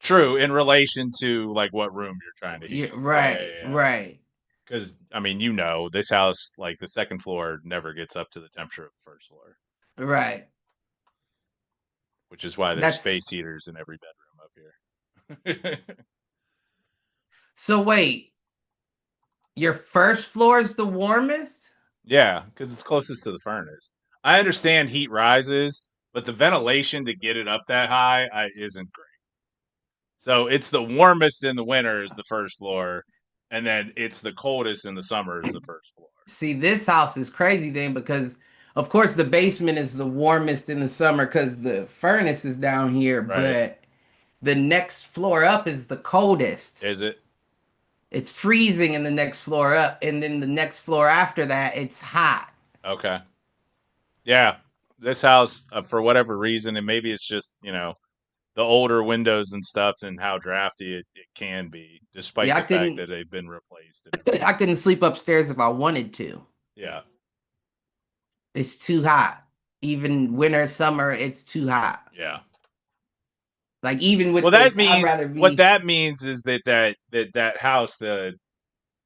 Speaker 2: True, in relation to like what room you're trying to heat.
Speaker 1: Yeah,
Speaker 2: Yeah, yeah,
Speaker 1: right,
Speaker 2: yeah.
Speaker 1: right,
Speaker 2: Because I mean, you know, this house, like the second floor, never gets up to the temperature of the first floor,
Speaker 1: right.
Speaker 2: which is why there's
Speaker 1: That's
Speaker 2: space heaters in every bedroom up here.
Speaker 1: so wait, your first floor is the warmest?
Speaker 2: Yeah, because it's closest to the furnace. I understand heat rises, but the ventilation to get it up that high isn't great. So it's the warmest in the winter is the first floor, and then it's the coldest in the summer is the first floor.
Speaker 1: See, this house is crazy then because, of course, the basement is the warmest in the summer because the furnace is down here.
Speaker 2: Right.
Speaker 1: But The next floor up is the coldest.
Speaker 2: Is it?
Speaker 1: It's freezing in the next floor up, and then the next floor after that, it's hot.
Speaker 2: Okay. Yeah. This house, for whatever reason, and maybe it's just, the older windows and stuff and how drafty it can be, despite
Speaker 1: Yeah, I
Speaker 2: the fact
Speaker 1: couldn't
Speaker 2: that they've been replaced and everything.
Speaker 1: I couldn't sleep upstairs if I wanted to.
Speaker 2: Yeah.
Speaker 1: It's too hot. Even winter, summer, it's too hot.
Speaker 2: Yeah.
Speaker 1: Like even
Speaker 2: Well,
Speaker 1: with
Speaker 2: that
Speaker 1: I'd
Speaker 2: means
Speaker 1: rather
Speaker 2: what
Speaker 1: be
Speaker 2: that means is that house, the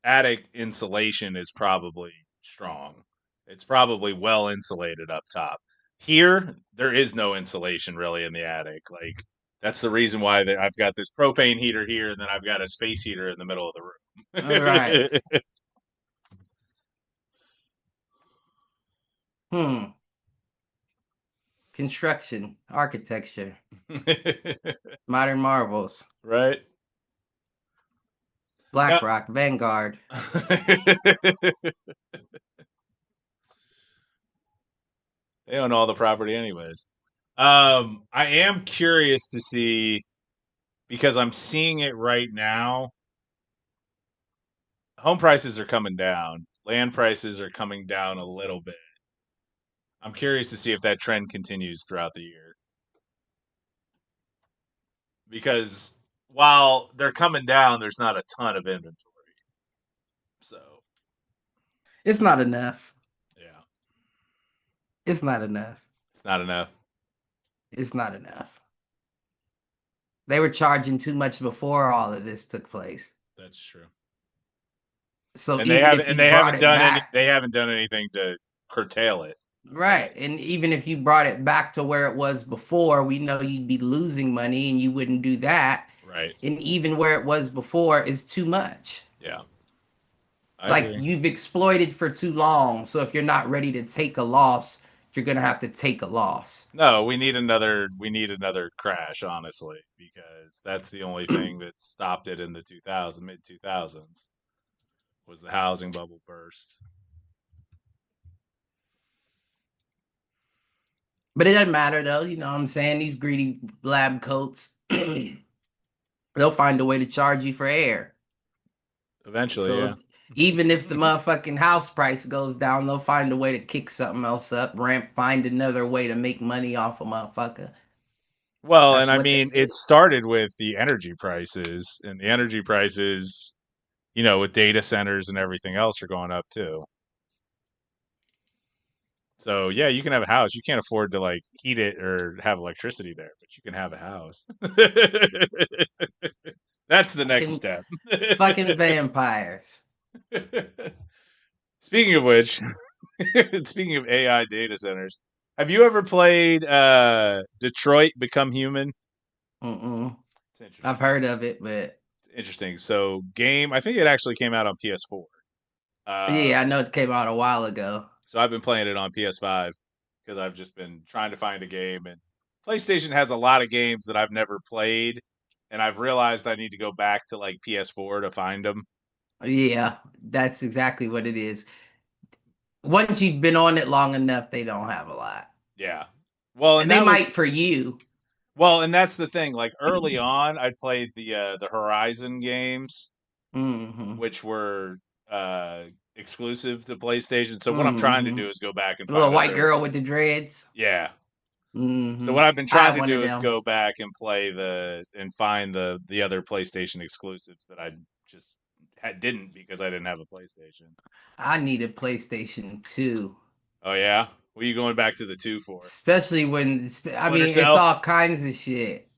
Speaker 2: attic insulation is probably strong. It's probably well insulated up top. Here, there is no insulation really in the attic. Like that's the reason why I've got this propane heater here, and then I've got a space heater in the middle of
Speaker 1: all right.
Speaker 2: the room.
Speaker 1: Hmm. Construction, architecture, modern marvels,
Speaker 2: Right? Now,
Speaker 1: BlackRock, Vanguard.
Speaker 2: they own all the property anyways. I am curious to see because I'm seeing it right now. Home prices are coming down. Land prices are coming down a little bit. I'm curious to see if that trend continues throughout the year. Because while they're coming down, there's not a ton of inventory. So,
Speaker 1: It's not enough.
Speaker 2: yeah,
Speaker 1: It's not enough.
Speaker 2: it's not enough.
Speaker 1: It's not enough. They were charging too much before all of this took place.
Speaker 2: That's true.
Speaker 1: So
Speaker 2: And they
Speaker 1: even
Speaker 2: haven't
Speaker 1: if
Speaker 2: and
Speaker 1: you
Speaker 2: they
Speaker 1: brought
Speaker 2: haven't
Speaker 1: it
Speaker 2: done
Speaker 1: back,
Speaker 2: anything to curtail it.
Speaker 1: right, and even if you brought it back to where it was before, we know you'd be losing money and you wouldn't do that.
Speaker 2: Right.
Speaker 1: And even where it was before is too much.
Speaker 2: Yeah. I
Speaker 1: Like
Speaker 2: agree.
Speaker 1: you've exploited for too long. So if you're not ready to take a loss, you're gonna have to take a loss.
Speaker 2: No, we need another crash, honestly, because that's the only thing that stopped it in the mid 2000s was the housing bubble burst.
Speaker 1: But it doesn't matter though, you know what I'm saying? These greedy lab coats, they'll find a way to charge you for air.
Speaker 2: Eventually,
Speaker 1: So
Speaker 2: yeah.
Speaker 1: if, even if the motherfucking house price goes down, they'll find a way to kick something else up, find another way to make money off a motherfucker.
Speaker 2: Well, and
Speaker 1: That's
Speaker 2: I
Speaker 1: what they
Speaker 2: mean, it
Speaker 1: do.
Speaker 2: started with the energy prices, and the energy prices, with data centers and everything else are going up too. So, yeah, you can have a house. You can't afford to like heat it or have electricity there, but you can have a house. That's the next
Speaker 1: Fucking
Speaker 2: step.
Speaker 1: fucking vampires.
Speaker 2: Speaking of which, speaking of AI data centers, have you ever played Detroit Become Human?
Speaker 1: Mm-mm.
Speaker 2: It's
Speaker 1: I've
Speaker 2: interesting.
Speaker 1: heard of it, but
Speaker 2: It's interesting. So, I think it actually came out on PS4.
Speaker 1: yeah, I
Speaker 2: Um,
Speaker 1: know it came out a while ago.
Speaker 2: so I've been playing it on PS5 because I've just been trying to find a game, and PlayStation has a lot of games that I've never played, and I've realized I need to go back to like PS4 to find them.
Speaker 1: Yeah, that's exactly what it is. Once you've been on it long enough, they don't have a lot.
Speaker 2: Yeah. Well, and
Speaker 1: And they
Speaker 2: that was
Speaker 1: might for you.
Speaker 2: and that's the thing. Like early on, I played the Horizon games,
Speaker 1: Hmm.
Speaker 2: which were uh exclusive to PlayStation. So what I'm trying to
Speaker 1: Hmm.
Speaker 2: do is go back and
Speaker 1: The little
Speaker 2: find
Speaker 1: white
Speaker 2: other.
Speaker 1: girl with the dreads.
Speaker 2: Yeah. So
Speaker 1: Hmm.
Speaker 2: what I've been
Speaker 1: I
Speaker 2: trying
Speaker 1: have
Speaker 2: to
Speaker 1: one of
Speaker 2: do is
Speaker 1: them.
Speaker 2: go back and play and find the other PlayStation exclusives that I just didn't because I didn't have a PlayStation.
Speaker 1: I need a PlayStation 2.
Speaker 2: Oh yeah, what are you going back to the two for?
Speaker 1: Especially when, I
Speaker 2: Splinter
Speaker 1: mean, it's
Speaker 2: Cell,
Speaker 1: all kinds of shit.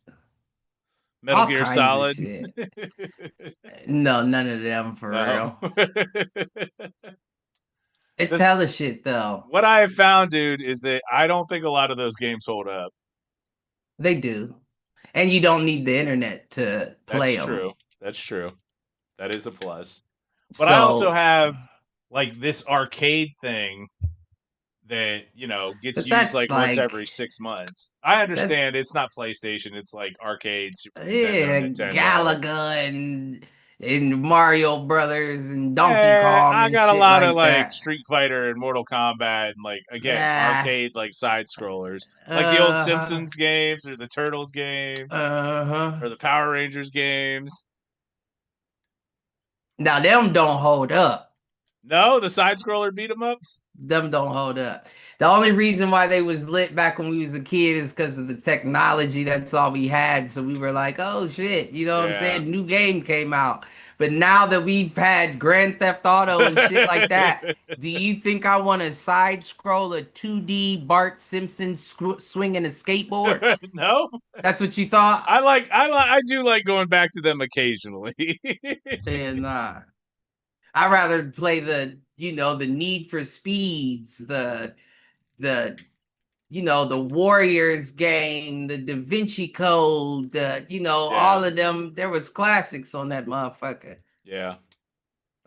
Speaker 2: Metal
Speaker 1: All
Speaker 2: Gear
Speaker 1: kinds of
Speaker 2: Solid.
Speaker 1: shit. No, none of them for
Speaker 2: No.
Speaker 1: real. It's
Speaker 2: the,
Speaker 1: hella shit though.
Speaker 2: what I have found, dude, is that I don't think a lot of those games hold up.
Speaker 1: They do. And you don't need the internet to
Speaker 2: That's
Speaker 1: play them.
Speaker 2: true. That's true. That is a plus. But I also
Speaker 1: So,
Speaker 2: have like this arcade thing that gets
Speaker 1: but
Speaker 2: used
Speaker 1: that's
Speaker 2: like once
Speaker 1: like,
Speaker 2: every 6 months. I
Speaker 1: that's,
Speaker 2: understand it's not PlayStation; it's like arcade, Super Nintendo,
Speaker 1: yeah,
Speaker 2: Nintendo.
Speaker 1: Galaga and and Mario Brothers and Donkey Kong
Speaker 2: I
Speaker 1: and
Speaker 2: got a
Speaker 1: shit
Speaker 2: lot of
Speaker 1: like
Speaker 2: like
Speaker 1: that.
Speaker 2: Street Fighter and Mortal Kombat and like again
Speaker 1: Ah,
Speaker 2: arcade like side scrollers, like the old
Speaker 1: uh-huh,
Speaker 2: Simpsons games or the Turtles games
Speaker 1: uh-huh.
Speaker 2: or the Power Rangers games.
Speaker 1: Now them don't hold up.
Speaker 2: No, the side scroller beat 'em ups.
Speaker 1: Them don't hold up. The only reason why they was lit back when we was a kid is because of the technology. That's all we had. So we were like, oh shit, you know what I'm
Speaker 2: Yeah.
Speaker 1: saying? New game came out. But now that we've had Grand Theft Auto and shit like that, do you think I want to side scroll a 2D Bart Simpson swinging a skateboard?
Speaker 2: No,
Speaker 1: That's what you thought?
Speaker 2: I do like going back to them occasionally.
Speaker 1: And I'd rather play the Need for Speeds, the the Warriors game, the Da Vinci Code,
Speaker 2: Yeah,
Speaker 1: all of them. There was classics on that motherfucker.
Speaker 2: yeah.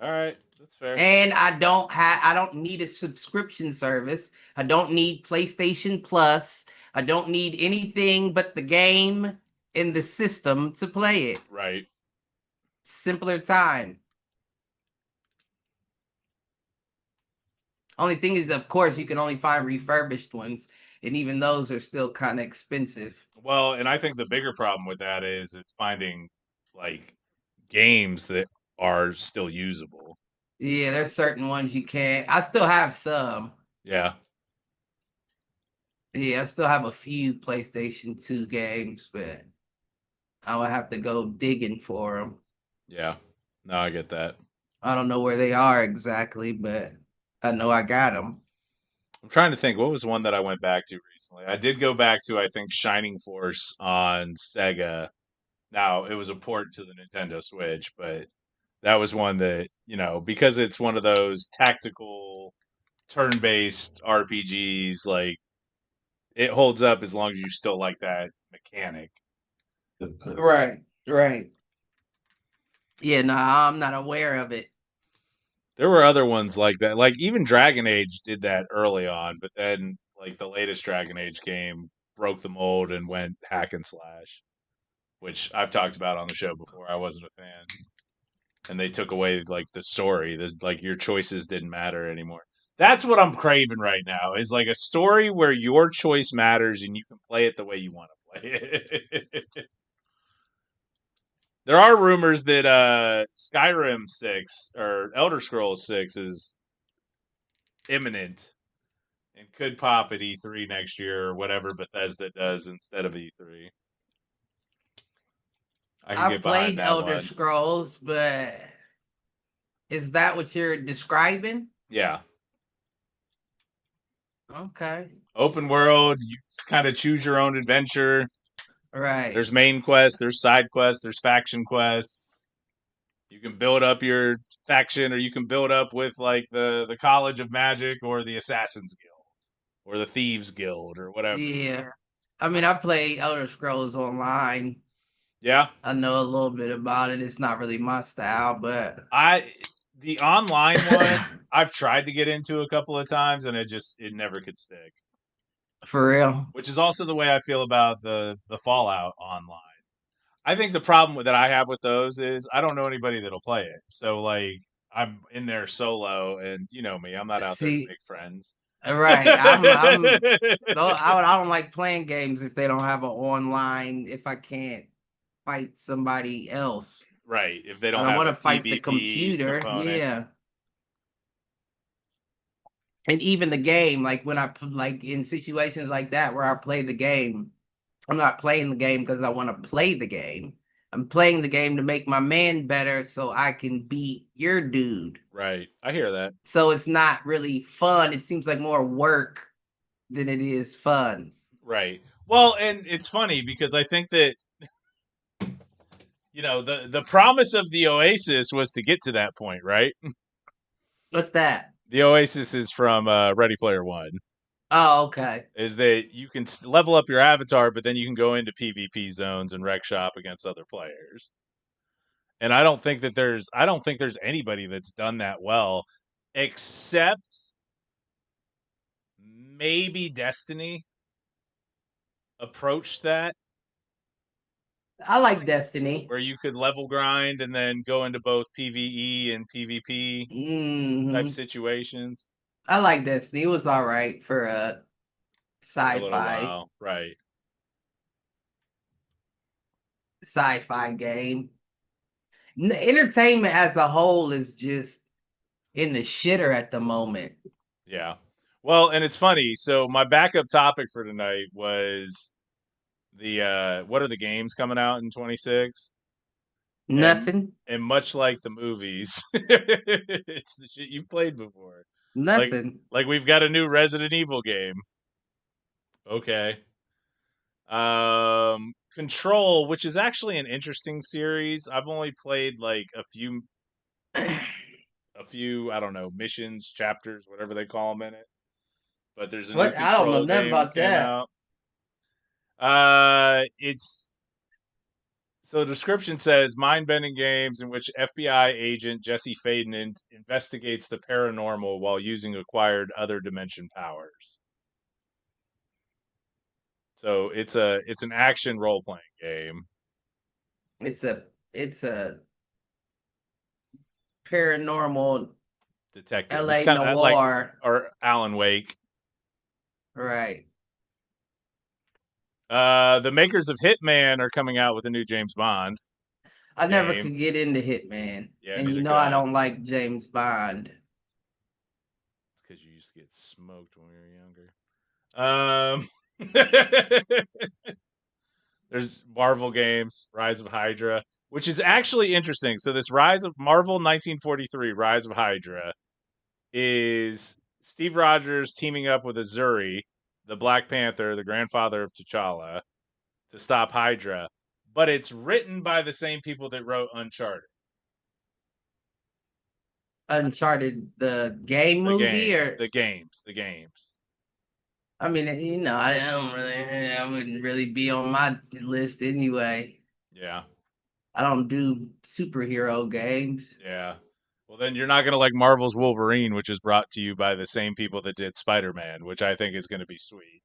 Speaker 2: All right, that's fair.
Speaker 1: And I don't need a subscription service. I don't need PlayStation Plus. I don't need anything but the game and the system to play it.
Speaker 2: Right.
Speaker 1: Simpler time. Only thing is, of course, you can only find refurbished ones, and even those are still kind of expensive.
Speaker 2: Well, and I think the bigger problem with that is finding like games that are still usable.
Speaker 1: Yeah, there's certain ones you can't. I still have some.
Speaker 2: Yeah,
Speaker 1: Yeah, I still have a few PlayStation 2 games, but I would have to go digging for them.
Speaker 2: yeah. No, I get that.
Speaker 1: I don't know where they are exactly, but I know I got them.
Speaker 2: I'm trying to think what was one that I went back to recently. I did go back to I think Shining Force on Sega. Now, it was a port to the Nintendo Switch, but that was one that, because it's one of those tactical turn-based RPGs, like it holds up as long as you still like that mechanic.
Speaker 1: Right, right. Yeah, no, I'm not aware of it.
Speaker 2: There were other ones like that. Like even Dragon Age did that early on, but then like the latest Dragon Age game broke the mold and went hack and slash, which I've talked about on the show before. I wasn't a fan. And they took away like the story. Like your choices didn't matter anymore. That's what I'm craving right now. Is like a story where your choice matters and you can play it the way you want to play it. There are rumors that Skyrim 6 or Elder Scrolls 6 is imminent and could pop at E3 next year or whatever Bethesda does instead of E3. I can
Speaker 1: I've
Speaker 2: get behind
Speaker 1: played
Speaker 2: that
Speaker 1: Elder
Speaker 2: one.
Speaker 1: Scrolls, but is that what you're describing?
Speaker 2: Yeah.
Speaker 1: Okay.
Speaker 2: Open world, you kind of choose your own adventure.
Speaker 1: Right.
Speaker 2: There's main quests, there's side quests, there's faction quests. You can build up your faction or you can build up with like the College of Magic or the Assassins Guild or the Thieves Guild or whatever.
Speaker 1: Yeah. I mean, I played Elder Scrolls Online.
Speaker 2: Yeah.
Speaker 1: I know a little bit about it. It's not really my style, but
Speaker 2: The online one I've tried to get into a couple of times and it never could stick.
Speaker 1: for real.
Speaker 2: Which is also the way I feel about the Fallout online. I think the problem that I have with those is I don't know anybody that'll play it. So like I'm in there solo, and you know me, I'm not out there to
Speaker 1: See,
Speaker 2: make friends.
Speaker 1: right. I'm though I don't like playing games if they don't have an online, if I can't fight somebody else.
Speaker 2: Right. If they
Speaker 1: I
Speaker 2: don't
Speaker 1: don't
Speaker 2: have
Speaker 1: want
Speaker 2: a
Speaker 1: to fight the
Speaker 2: PvP
Speaker 1: computer.
Speaker 2: component.
Speaker 1: Yeah. And even the game, like when like in situations like that where I play the game, I'm not playing the game because I want to play the game. I'm playing the game to make my man better so I can beat your dude.
Speaker 2: Right. I hear that.
Speaker 1: So it's not really fun. It seems like more work than it is fun.
Speaker 2: Right. Well, and it's funny because I think that the promise of the Oasis was to get to that point, right?
Speaker 1: What's that?
Speaker 2: The Oasis is from Ready Player One.
Speaker 1: Oh, okay.
Speaker 2: Is that you can level up your avatar, but then you can go into PvP zones and rec shop against other players. And I don't think there's anybody that's done that well, except maybe Destiny approached that.
Speaker 1: I like Destiny.
Speaker 2: where you could level grind and then go into both PvE and PvP type
Speaker 1: Hmm.
Speaker 2: situations
Speaker 1: I like Destiny. It was all right for a
Speaker 2: for a little
Speaker 1: sci-fi
Speaker 2: while, right?
Speaker 1: sci-fi game. Entertainment as a whole is just in the shitter at the moment.
Speaker 2: Yeah. Well, and it's funny. So my backup topic for tonight was the what are the games coming out in 26? And
Speaker 1: Nothing.
Speaker 2: and much like the movies, it's the shit you've played before. Like
Speaker 1: Nothing.
Speaker 2: like we've got a new Resident Evil game. Okay. Control, which is actually an interesting series. I've only played like a few, I don't know, missions, chapters, whatever they call them in it. But there's a new
Speaker 1: What? I don't know
Speaker 2: Control
Speaker 1: nothing
Speaker 2: game that
Speaker 1: about
Speaker 2: came
Speaker 1: that.
Speaker 2: out. It's so the description says mind-bending games in which FBI agent Jesse Faden investigates the paranormal while using acquired other dimension powers. So it's an action role-playing game.
Speaker 1: It's a paranormal
Speaker 2: Detective. It's
Speaker 1: LA
Speaker 2: kind of like
Speaker 1: noir.
Speaker 2: or Alan Wake.
Speaker 1: Right.
Speaker 2: The makers of Hitman are coming out with a new James Bond
Speaker 1: I never
Speaker 2: game.
Speaker 1: could get into Hitman.
Speaker 2: Yeah,
Speaker 1: And you
Speaker 2: neither
Speaker 1: know
Speaker 2: could
Speaker 1: I
Speaker 2: I.
Speaker 1: don't like James Bond.
Speaker 2: It's because you used to get smoked when we were younger. There's Marvel games, Rise of Hydra, which is actually interesting. So this Rise of Marvel 1943, Rise of Hydra, is Steve Rogers teaming up with Azuri, the Black Panther, the grandfather of T'Challa, to stop Hydra. But it's written by the same people that wrote Uncharted,
Speaker 1: Uncharted, the game
Speaker 2: the
Speaker 1: movie,
Speaker 2: game,
Speaker 1: or
Speaker 2: the games.
Speaker 1: I mean, I don't really, I wouldn't really be on my list anyway.
Speaker 2: Yeah,
Speaker 1: I don't do superhero games.
Speaker 2: yeah. Well, then you're not going to like Marvel's Wolverine, which is brought to you by the same people that did Spider-Man, which I think is going to be sweet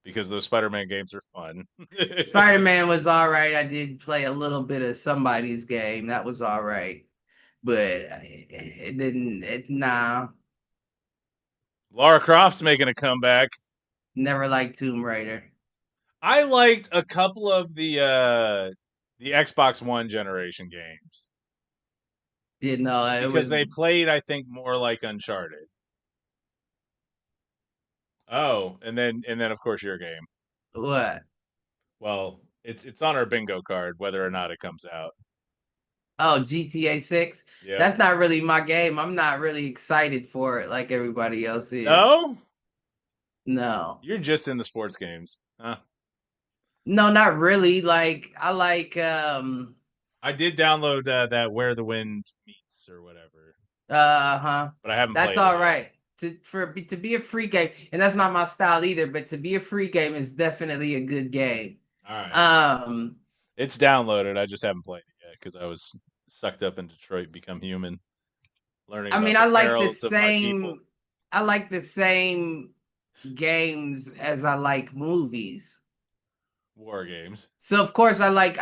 Speaker 2: because those Spider-Man games are fun.
Speaker 1: Spider-Man was all right. I did play a little bit of somebody's game. That was all right. But it didn't, nah,
Speaker 2: Lara Croft's making a comeback.
Speaker 1: never liked Tomb Raider.
Speaker 2: I liked a couple of the Xbox One generation games
Speaker 1: You know, it
Speaker 2: because
Speaker 1: was
Speaker 2: they played, I think, more like Uncharted. Oh, and then of course your game.
Speaker 1: what?
Speaker 2: Well, it's on our bingo card whether or not it comes out.
Speaker 1: Oh, GTA 6.
Speaker 2: Yep.
Speaker 1: That's not really my game. I'm not really excited for it like everybody else is.
Speaker 2: No,
Speaker 1: No.
Speaker 2: you're just in the sports games. Huh?
Speaker 1: No, not really. Like I like
Speaker 2: I did download that Where the Wind Meets or whatever,
Speaker 1: uh-huh.
Speaker 2: but I haven't
Speaker 1: That's
Speaker 2: played it
Speaker 1: all
Speaker 2: yet.
Speaker 1: right. To be a free game, and that's not my style either, but to be a free game is definitely a good game.
Speaker 2: All right.
Speaker 1: Um
Speaker 2: It's downloaded. I just haven't played it yet because I was sucked up in Detroit Become Human, learning
Speaker 1: I
Speaker 2: about
Speaker 1: mean
Speaker 2: the perils of my people.
Speaker 1: I like the same games as I like movies.
Speaker 2: War games.
Speaker 1: So of course I like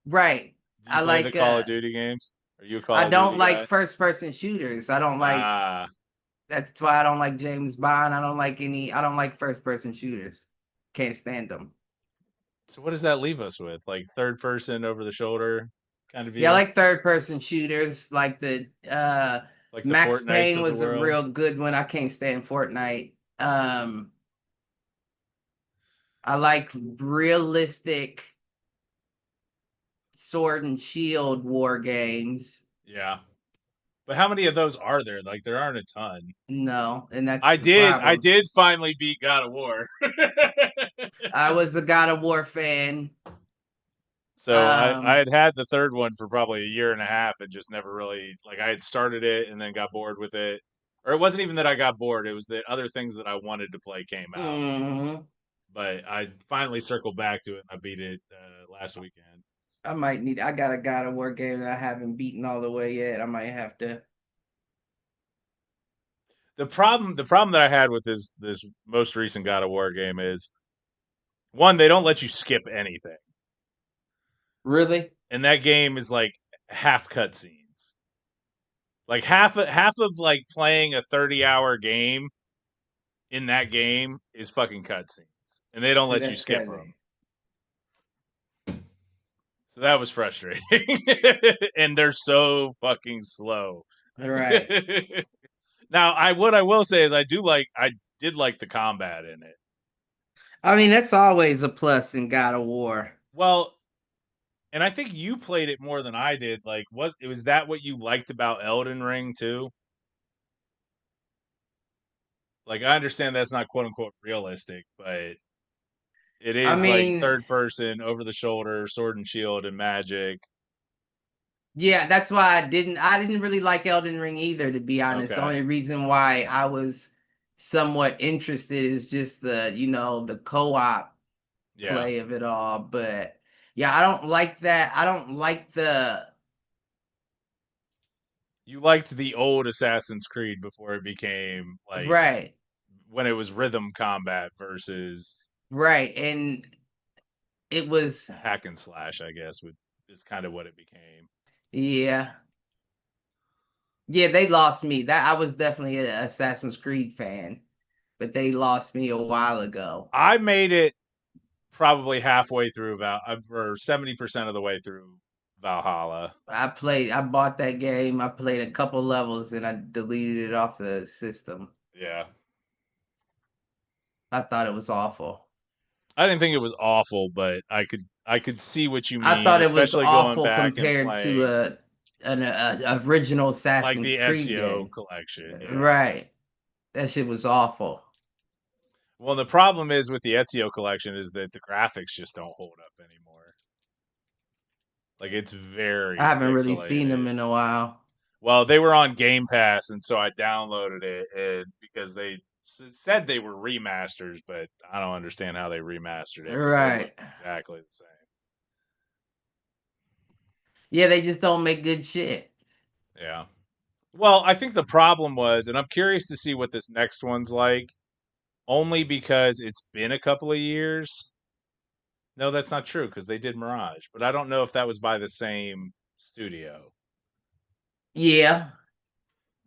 Speaker 1: right.
Speaker 2: Do you
Speaker 1: I
Speaker 2: play the
Speaker 1: like
Speaker 2: Call of Duty games? Are you a
Speaker 1: I
Speaker 2: Call of
Speaker 1: don't
Speaker 2: Duty
Speaker 1: like
Speaker 2: guy?
Speaker 1: first person shooters. I don't like
Speaker 2: Ah.
Speaker 1: That's why I don't like James Bond. I don't like first person shooters. Can't stand them.
Speaker 2: So what does that leave us with? Like third person over the shoulder kind of
Speaker 1: Yeah, I
Speaker 2: view?
Speaker 1: like third person shooters. Like the
Speaker 2: Like the
Speaker 1: Max
Speaker 2: Fortnites
Speaker 1: Payne
Speaker 2: of the
Speaker 1: was a
Speaker 2: world?
Speaker 1: real good one. I can't stand Fortnite. I like realistic sword and shield war games.
Speaker 2: Yeah. But how many of those are there? Like there aren't a ton.
Speaker 1: No, and that's
Speaker 2: I
Speaker 1: the
Speaker 2: did I
Speaker 1: problem.
Speaker 2: did finally beat God of War.
Speaker 1: I was a God of War fan.
Speaker 2: So I
Speaker 1: Um,
Speaker 2: had the third one for probably a year and a half and just never really like I had started it and then got bored with it. Or it wasn't even that I got bored, it was that other things that I wanted to play came out.
Speaker 1: mhm.
Speaker 2: But I finally circled back to it and I beat it last weekend.
Speaker 1: I got a God of War game that I haven't beaten all the way yet. I might have to.
Speaker 2: The problem that I had with this most recent God of War game is one, they don't let you skip anything.
Speaker 1: Really?
Speaker 2: and that game is like half cutscenes. Like half of like playing a 30-hour game in that game is fucking cutscenes, and they don't
Speaker 1: See,
Speaker 2: let you
Speaker 1: that's
Speaker 2: skip
Speaker 1: crazy.
Speaker 2: them. So that was frustrating, and they're so fucking slow.
Speaker 1: Right.
Speaker 2: Now, I will say is I did like the combat in it.
Speaker 1: I mean, that's always a plus in God of War.
Speaker 2: Well, and I think you played it more than I did. Like, was that what you liked about Elden Ring too? Like, I understand that's not quote unquote realistic, but it
Speaker 1: I
Speaker 2: is like
Speaker 1: mean,
Speaker 2: third person, over the shoulder, sword and shield, and magic.
Speaker 1: yeah, that's why I didn't really like Elden Ring either, to be honest. The
Speaker 2: Okay,
Speaker 1: only reason why I was somewhat interested is just the co-op
Speaker 2: yeah,
Speaker 1: play of it all. But yeah, I don't like that. I don't like the
Speaker 2: you liked the old Assassin's Creed before it became like
Speaker 1: right,
Speaker 2: when it was rhythm combat versus
Speaker 1: right. And it was
Speaker 2: hack and slash. I guess is kind of what it became.
Speaker 1: yeah. Yeah, they lost me. That I was definitely an Assassin's Creed fan, but they lost me a while ago.
Speaker 2: I made it probably halfway through or 70% of the way through Valhalla.
Speaker 1: I bought that game, I played a couple levels and I deleted it off the system.
Speaker 2: Yeah.
Speaker 1: I thought it was awful.
Speaker 2: I didn't think it was awful, but I could see what you
Speaker 1: I
Speaker 2: mean,
Speaker 1: thought it was
Speaker 2: especially going
Speaker 1: awful
Speaker 2: back and
Speaker 1: compared to
Speaker 2: playing
Speaker 1: a original
Speaker 2: like
Speaker 1: Assassin's
Speaker 2: the
Speaker 1: Creed
Speaker 2: Ezio
Speaker 1: game.
Speaker 2: collection. Yeah.
Speaker 1: Right. That shit was awful.
Speaker 2: Well, the problem is with the Ezio collection is that the graphics just don't hold up anymore. Like it's
Speaker 1: I
Speaker 2: very
Speaker 1: haven't really seen them
Speaker 2: pixelated.
Speaker 1: in a while.
Speaker 2: Well, they were on Game Pass, and so I downloaded it and because they said they were remasters, but I don't understand how they remastered it because they look
Speaker 1: Right.
Speaker 2: exactly the same.
Speaker 1: Yeah, they just don't make good shit.
Speaker 2: Yeah. Well, I think the problem was, and I'm curious to see what this next one's like, only because it's been a couple of years. No, that's not true because they did Mirage, but I don't know if that was by the same studio.
Speaker 1: Yeah.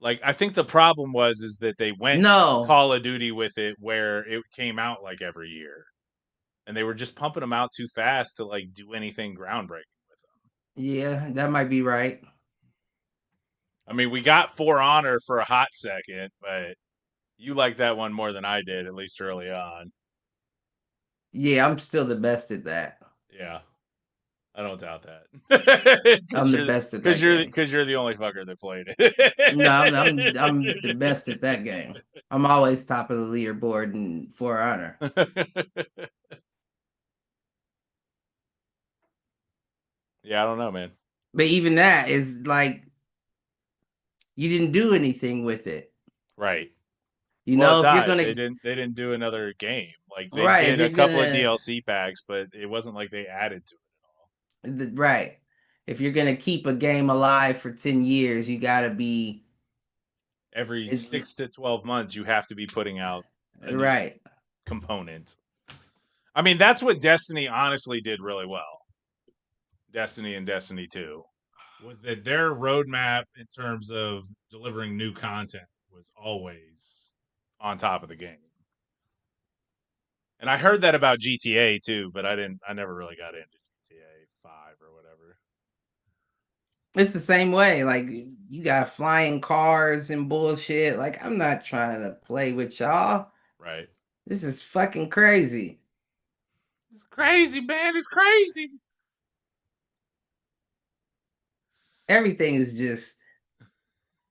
Speaker 2: Like, I think the problem was is that they went
Speaker 1: No.
Speaker 2: Call of Duty with it where it came out like every year, and they were just pumping them out too fast to like do anything groundbreaking with them.
Speaker 1: Yeah, that might be right.
Speaker 2: I mean, we got For Honor for a hot second, but you like that one more than I did, at least early on.
Speaker 1: Yeah, I'm still the best at that.
Speaker 2: Yeah. I don't doubt that.
Speaker 1: I'm the best at that game.
Speaker 2: Because you're the only fucker that played
Speaker 1: No, I'm the
Speaker 2: it.
Speaker 1: best at that game. I'm always top of the leaderboard in For Honor.
Speaker 2: Yeah, I don't know, man.
Speaker 1: But even that is like you didn't do anything with it.
Speaker 2: Right.
Speaker 1: You
Speaker 2: Well, it
Speaker 1: know, if you're
Speaker 2: died.
Speaker 1: gonna
Speaker 2: They didn't do another game. Like they
Speaker 1: right, if
Speaker 2: did
Speaker 1: you're
Speaker 2: a couple of
Speaker 1: gonna
Speaker 2: DLC packs, but it wasn't like they added to it at all.
Speaker 1: right, if you're gonna keep a game alive for 10 years, you gotta be
Speaker 2: Every
Speaker 1: it's
Speaker 2: 6 to 12 months you have to be putting out a new
Speaker 1: right.
Speaker 2: component. I mean, that's what Destiny honestly did really well. Destiny and Destiny 2 was that their roadmap in terms of delivering new content was always on top of the game. And I heard that about GTA too, but I never really got into GTA 5 or whatever.
Speaker 1: It's the same way. Like you got flying cars and bullshit. Like I'm not trying to play with y'all.
Speaker 2: Right.
Speaker 1: This is fucking crazy.
Speaker 2: It's crazy, man. It's crazy.
Speaker 1: Everything is just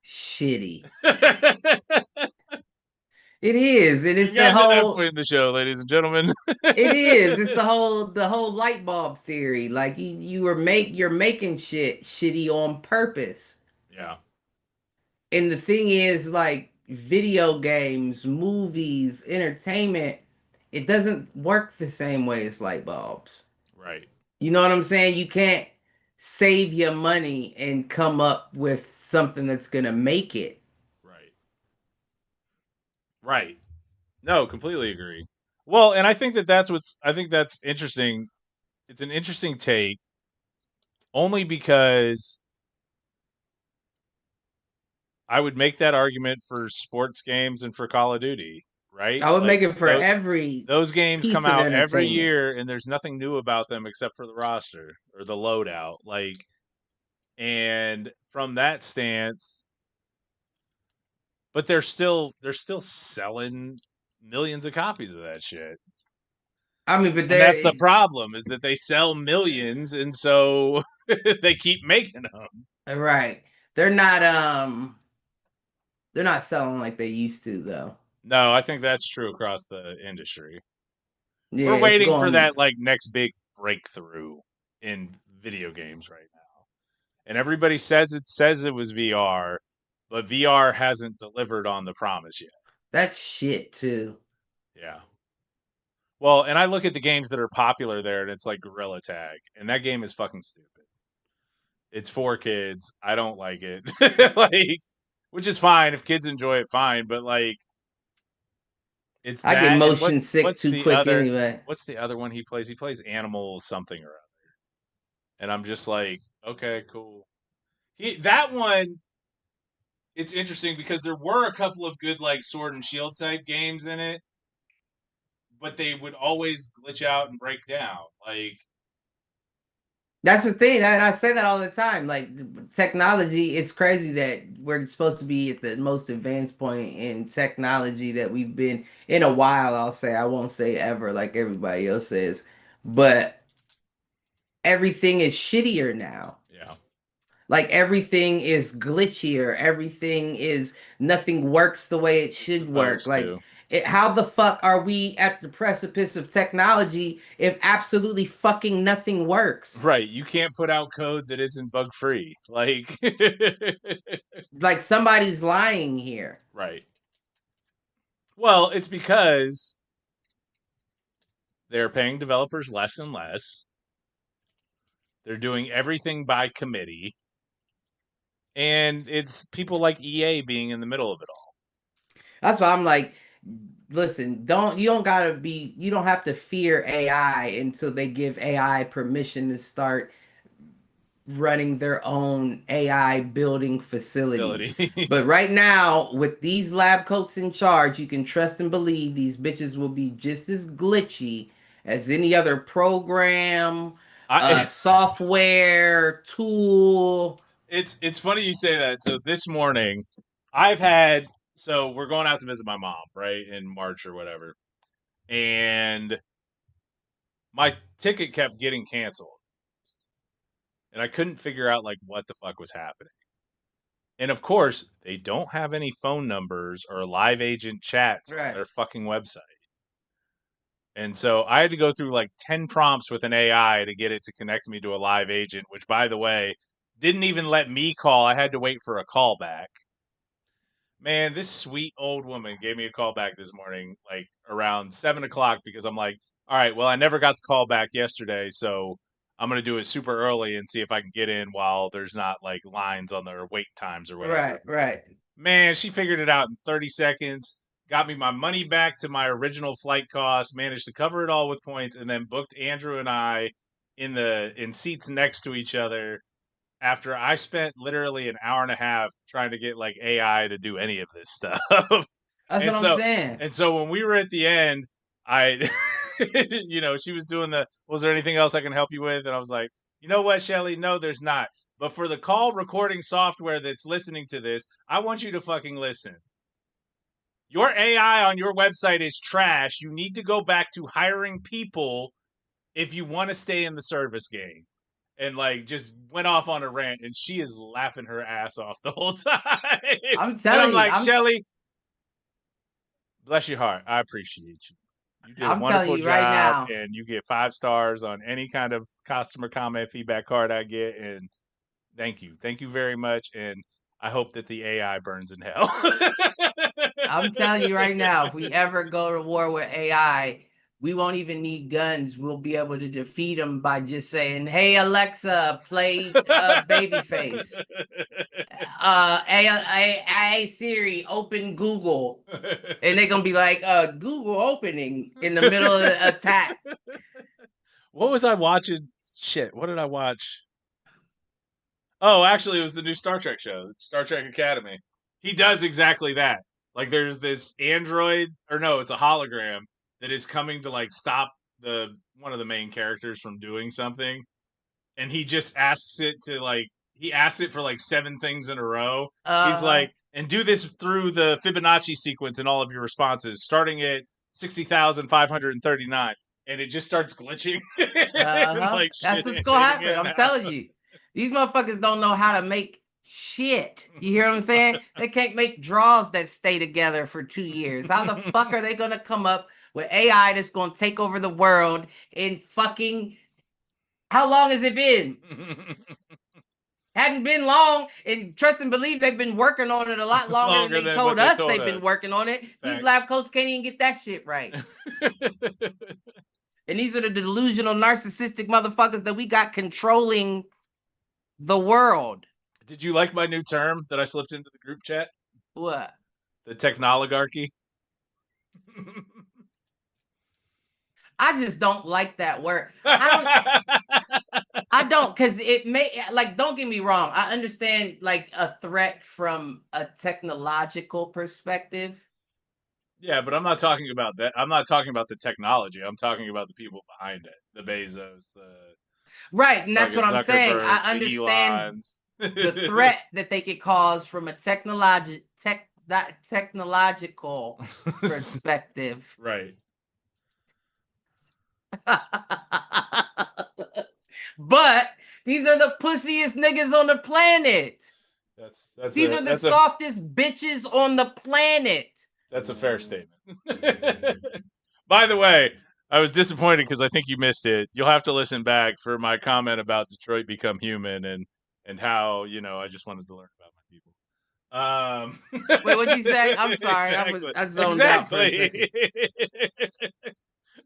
Speaker 1: shitty. It is, and it's
Speaker 2: We've
Speaker 1: the
Speaker 2: gotten to that
Speaker 1: whole
Speaker 2: point in the show, ladies and gentlemen.
Speaker 1: it is. It's the whole light bulb theory. Like you're making shit shitty on purpose.
Speaker 2: Yeah,
Speaker 1: And the thing is, like video games, movies, entertainment, it doesn't work the same way as light bulbs.
Speaker 2: right,
Speaker 1: You know what I'm saying? You can't save your money and come up with something that's gonna make it.
Speaker 2: right, right. No, completely agree. Well, and I think that's interesting. It's an interesting take only because I would make that argument for sports games and for Call of Duty, right?
Speaker 1: I would
Speaker 2: Like
Speaker 1: make it for every
Speaker 2: those games come
Speaker 1: piece of
Speaker 2: out every
Speaker 1: entertainment.
Speaker 2: year and there's nothing new about them except for the roster or the loadout. Like, and from that stance, but they're still selling millions of copies of that shit.
Speaker 1: I mean, but
Speaker 2: And that's the
Speaker 1: they're
Speaker 2: problem is that they sell millions and so they keep making them.
Speaker 1: right. They're not selling like they used to though.
Speaker 2: No, I think that's true across the industry.
Speaker 1: Yeah,
Speaker 2: We're
Speaker 1: it's
Speaker 2: waiting for
Speaker 1: going.
Speaker 2: that like next big breakthrough in video games right now. And everybody says it was VR, but VR hasn't delivered on the promise yet.
Speaker 1: That's shit too.
Speaker 2: Yeah. Well, and I look at the games that are popular there and it's like Gorilla Tag, and that game is fucking stupid. It's for kids. I don't like it. Like, which is fine if kids enjoy it, fine, but like it's
Speaker 1: I get
Speaker 2: that and
Speaker 1: motion sick too quick anyway.
Speaker 2: what's the other one he plays? He plays Animal something or other. And I'm just like, okay, cool. That one, it's interesting because there were a couple of good like Sword and Shield type games in it, but they would always glitch out and break down. Like,
Speaker 1: That's the thing, and I say that all the time. Like technology, it's crazy that we're supposed to be at the most advanced point in technology that we've been in a while. I'll say I won't say ever, like everybody else says, but everything is shittier now.
Speaker 2: yeah,
Speaker 1: Like everything is glitchier. Everything is nothing works the way it
Speaker 2: it's
Speaker 1: should work.
Speaker 2: supposed
Speaker 1: Like
Speaker 2: to.
Speaker 1: how the fuck are we at the precipice of technology if absolutely fucking nothing works?
Speaker 2: Right. You can't put out code that isn't bug free. Like,
Speaker 1: Like somebody's lying here.
Speaker 2: right. Well, it's because they're paying developers less and less. They're doing everything by committee. And it's people like EA being in the middle of it all.
Speaker 1: That's why I'm like, listen, you don't have to fear AI until they give AI permission to start running their own AI building facilities. But
Speaker 2: Facilities.
Speaker 1: right now, with these lab coats in charge, you can trust and believe these bitches will be just as glitchy as any other program,
Speaker 2: I
Speaker 1: software, tool.
Speaker 2: it's funny you say that. So this morning, I've had so we're going out to visit my mom, right, in March or whatever. And my ticket kept getting canceled. And I couldn't figure out like what the fuck was happening. And of course, they don't have any phone numbers or live agent chats on
Speaker 1: Right.
Speaker 2: their fucking website. And so I had to go through like 10 prompts with an AI to get it to connect me to a live agent, which by the way, didn't even let me call. I had to wait for a call back. Man, this sweet old woman gave me a call back this morning, like around 7 o'clock, because I'm like, all right, well, I never got the call back yesterday, so I'm gonna do it super early and see if I can get in while there's not like lines on their wait times or whatever.
Speaker 1: Right, right.
Speaker 2: Man, she figured it out in 30 seconds, got me my money back to my original flight cost, managed to cover it all with points, and then booked Andrew and I in seats next to each other after I spent literally an hour and a half trying to get like AI to do any of this stuff.
Speaker 1: That's what
Speaker 2: and
Speaker 1: I'm
Speaker 2: so
Speaker 1: saying.
Speaker 2: and so when we were at the end, I she was doing was there anything else I can help you with? And I was like, you know what, Shelly? No, there's not. But for the call recording software that's listening to this, I want you to fucking listen. Your AI on your website is trash. You need to go back to hiring people if you want to stay in the service game. And like just went off on a rant, and she is laughing her ass off the whole time.
Speaker 1: I'm
Speaker 2: And I'm
Speaker 1: telling you,
Speaker 2: like, Shelly, bless your heart. I appreciate you. You did a
Speaker 1: I'm telling
Speaker 2: wonderful
Speaker 1: you right
Speaker 2: job,
Speaker 1: now.
Speaker 2: and you get 5 stars on any kind of customer comment feedback card I get. And thank you. Thank you very much. And I hope that the AI burns in hell.
Speaker 1: I'm telling you right now, if we ever go to war with AI, we won't even need guns. We'll be able to defeat them by just saying, "Hey Alexa, play Babyface." Hey Siri, open Google, and they're gonna be like, Google opening in the middle of the attack.
Speaker 2: What was I watching? Shit, what did I watch? Oh, actually, it was the new Star Trek show, Star Trek Academy. He does exactly that. Like, there's this android, or no, it's a hologram that is coming to like stop the one of the main characters from doing something, and he just asks it to like he asks it for like 7 things in a row. He's
Speaker 1: Uh-huh.
Speaker 2: like, and do this through the Fibonacci sequence in all of your responses, starting at 60,539, and it just starts glitching and like
Speaker 1: That's
Speaker 2: shit
Speaker 1: what's gonna
Speaker 2: fading
Speaker 1: happen.
Speaker 2: in and
Speaker 1: I'm
Speaker 2: out.
Speaker 1: telling you. These motherfuckers don't know how to make shit. You hear what I'm saying? They can't make draws that stay together for 2 years. How the fuck are they gonna come up with AI that's gonna take over the world in fucking how long has it been? Hadn't been long, and trust and believe they've been working on it a lot longer than
Speaker 2: Longer
Speaker 1: they
Speaker 2: than what
Speaker 1: told
Speaker 2: they
Speaker 1: us
Speaker 2: told
Speaker 1: they've been
Speaker 2: us.
Speaker 1: working on it. These
Speaker 2: Fact.
Speaker 1: lab coats can't even get that shit right. And these are the delusional, narcissistic motherfuckers that we got controlling the world.
Speaker 2: Did you like my new term that I slipped into the group chat?
Speaker 1: What?
Speaker 2: The technologarchy.
Speaker 1: I just don't like that word. I don't, because it may, like, don't get me wrong. I understand, like, a threat from a technological perspective.
Speaker 2: Yeah, but I'm not talking about that. I'm not talking about the technology. I'm talking about the people behind it. The Bezos, the
Speaker 1: Right, and that's
Speaker 2: fucking
Speaker 1: what I'm saying.
Speaker 2: Zuckerbergs,
Speaker 1: I
Speaker 2: the
Speaker 1: understand
Speaker 2: Elons.
Speaker 1: the threat that they could cause from a technological perspective.
Speaker 2: Right.
Speaker 1: But these are the pussiest niggas on the planet. These are the softest bitches on the planet.
Speaker 2: That's a fair statement. By the way, I was disappointed because I think you missed it. You'll have to listen back for my comment about Detroit Become Human and how, you know, I just wanted to learn about my people.
Speaker 1: Wait, what'd you say? I'm sorry.
Speaker 2: Exactly.
Speaker 1: I zoned out for a second.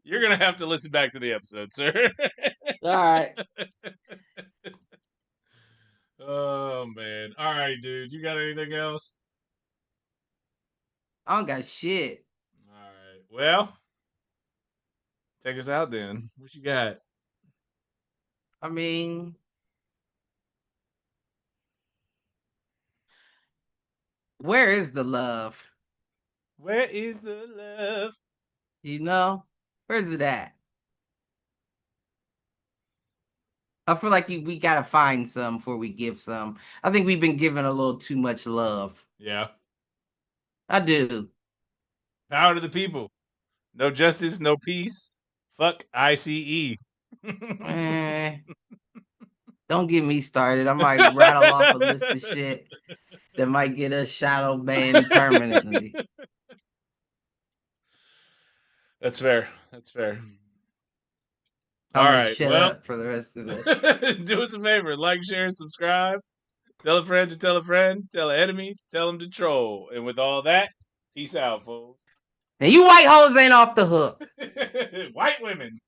Speaker 2: You're gonna have to listen back to the episode, sir.
Speaker 1: All right.
Speaker 2: Oh man. All right, dude. You got anything else?
Speaker 1: I don't got shit.
Speaker 2: All right. Well, take us out then. What you got?
Speaker 1: I mean, where is the love?
Speaker 2: Where is the love?
Speaker 1: You know? Where's it at? I feel like we gotta find some before we give some. I think we've been giving a little too much love.
Speaker 2: Yeah.
Speaker 1: I do.
Speaker 2: Power to the people. No justice, no peace. Fuck ICE.
Speaker 1: Don't get me started. I might rattle off a list of shit that might get us shadow banned permanently.
Speaker 2: That's fair. That's fair.
Speaker 1: I'm gonna shut up for the rest of
Speaker 2: it. Do us a favor. Like, share, and subscribe. Tell a friend to tell a friend. Tell an enemy. Tell them to troll. And with all that, peace out, folks.
Speaker 1: And you white hoes ain't off the hook.
Speaker 2: White women.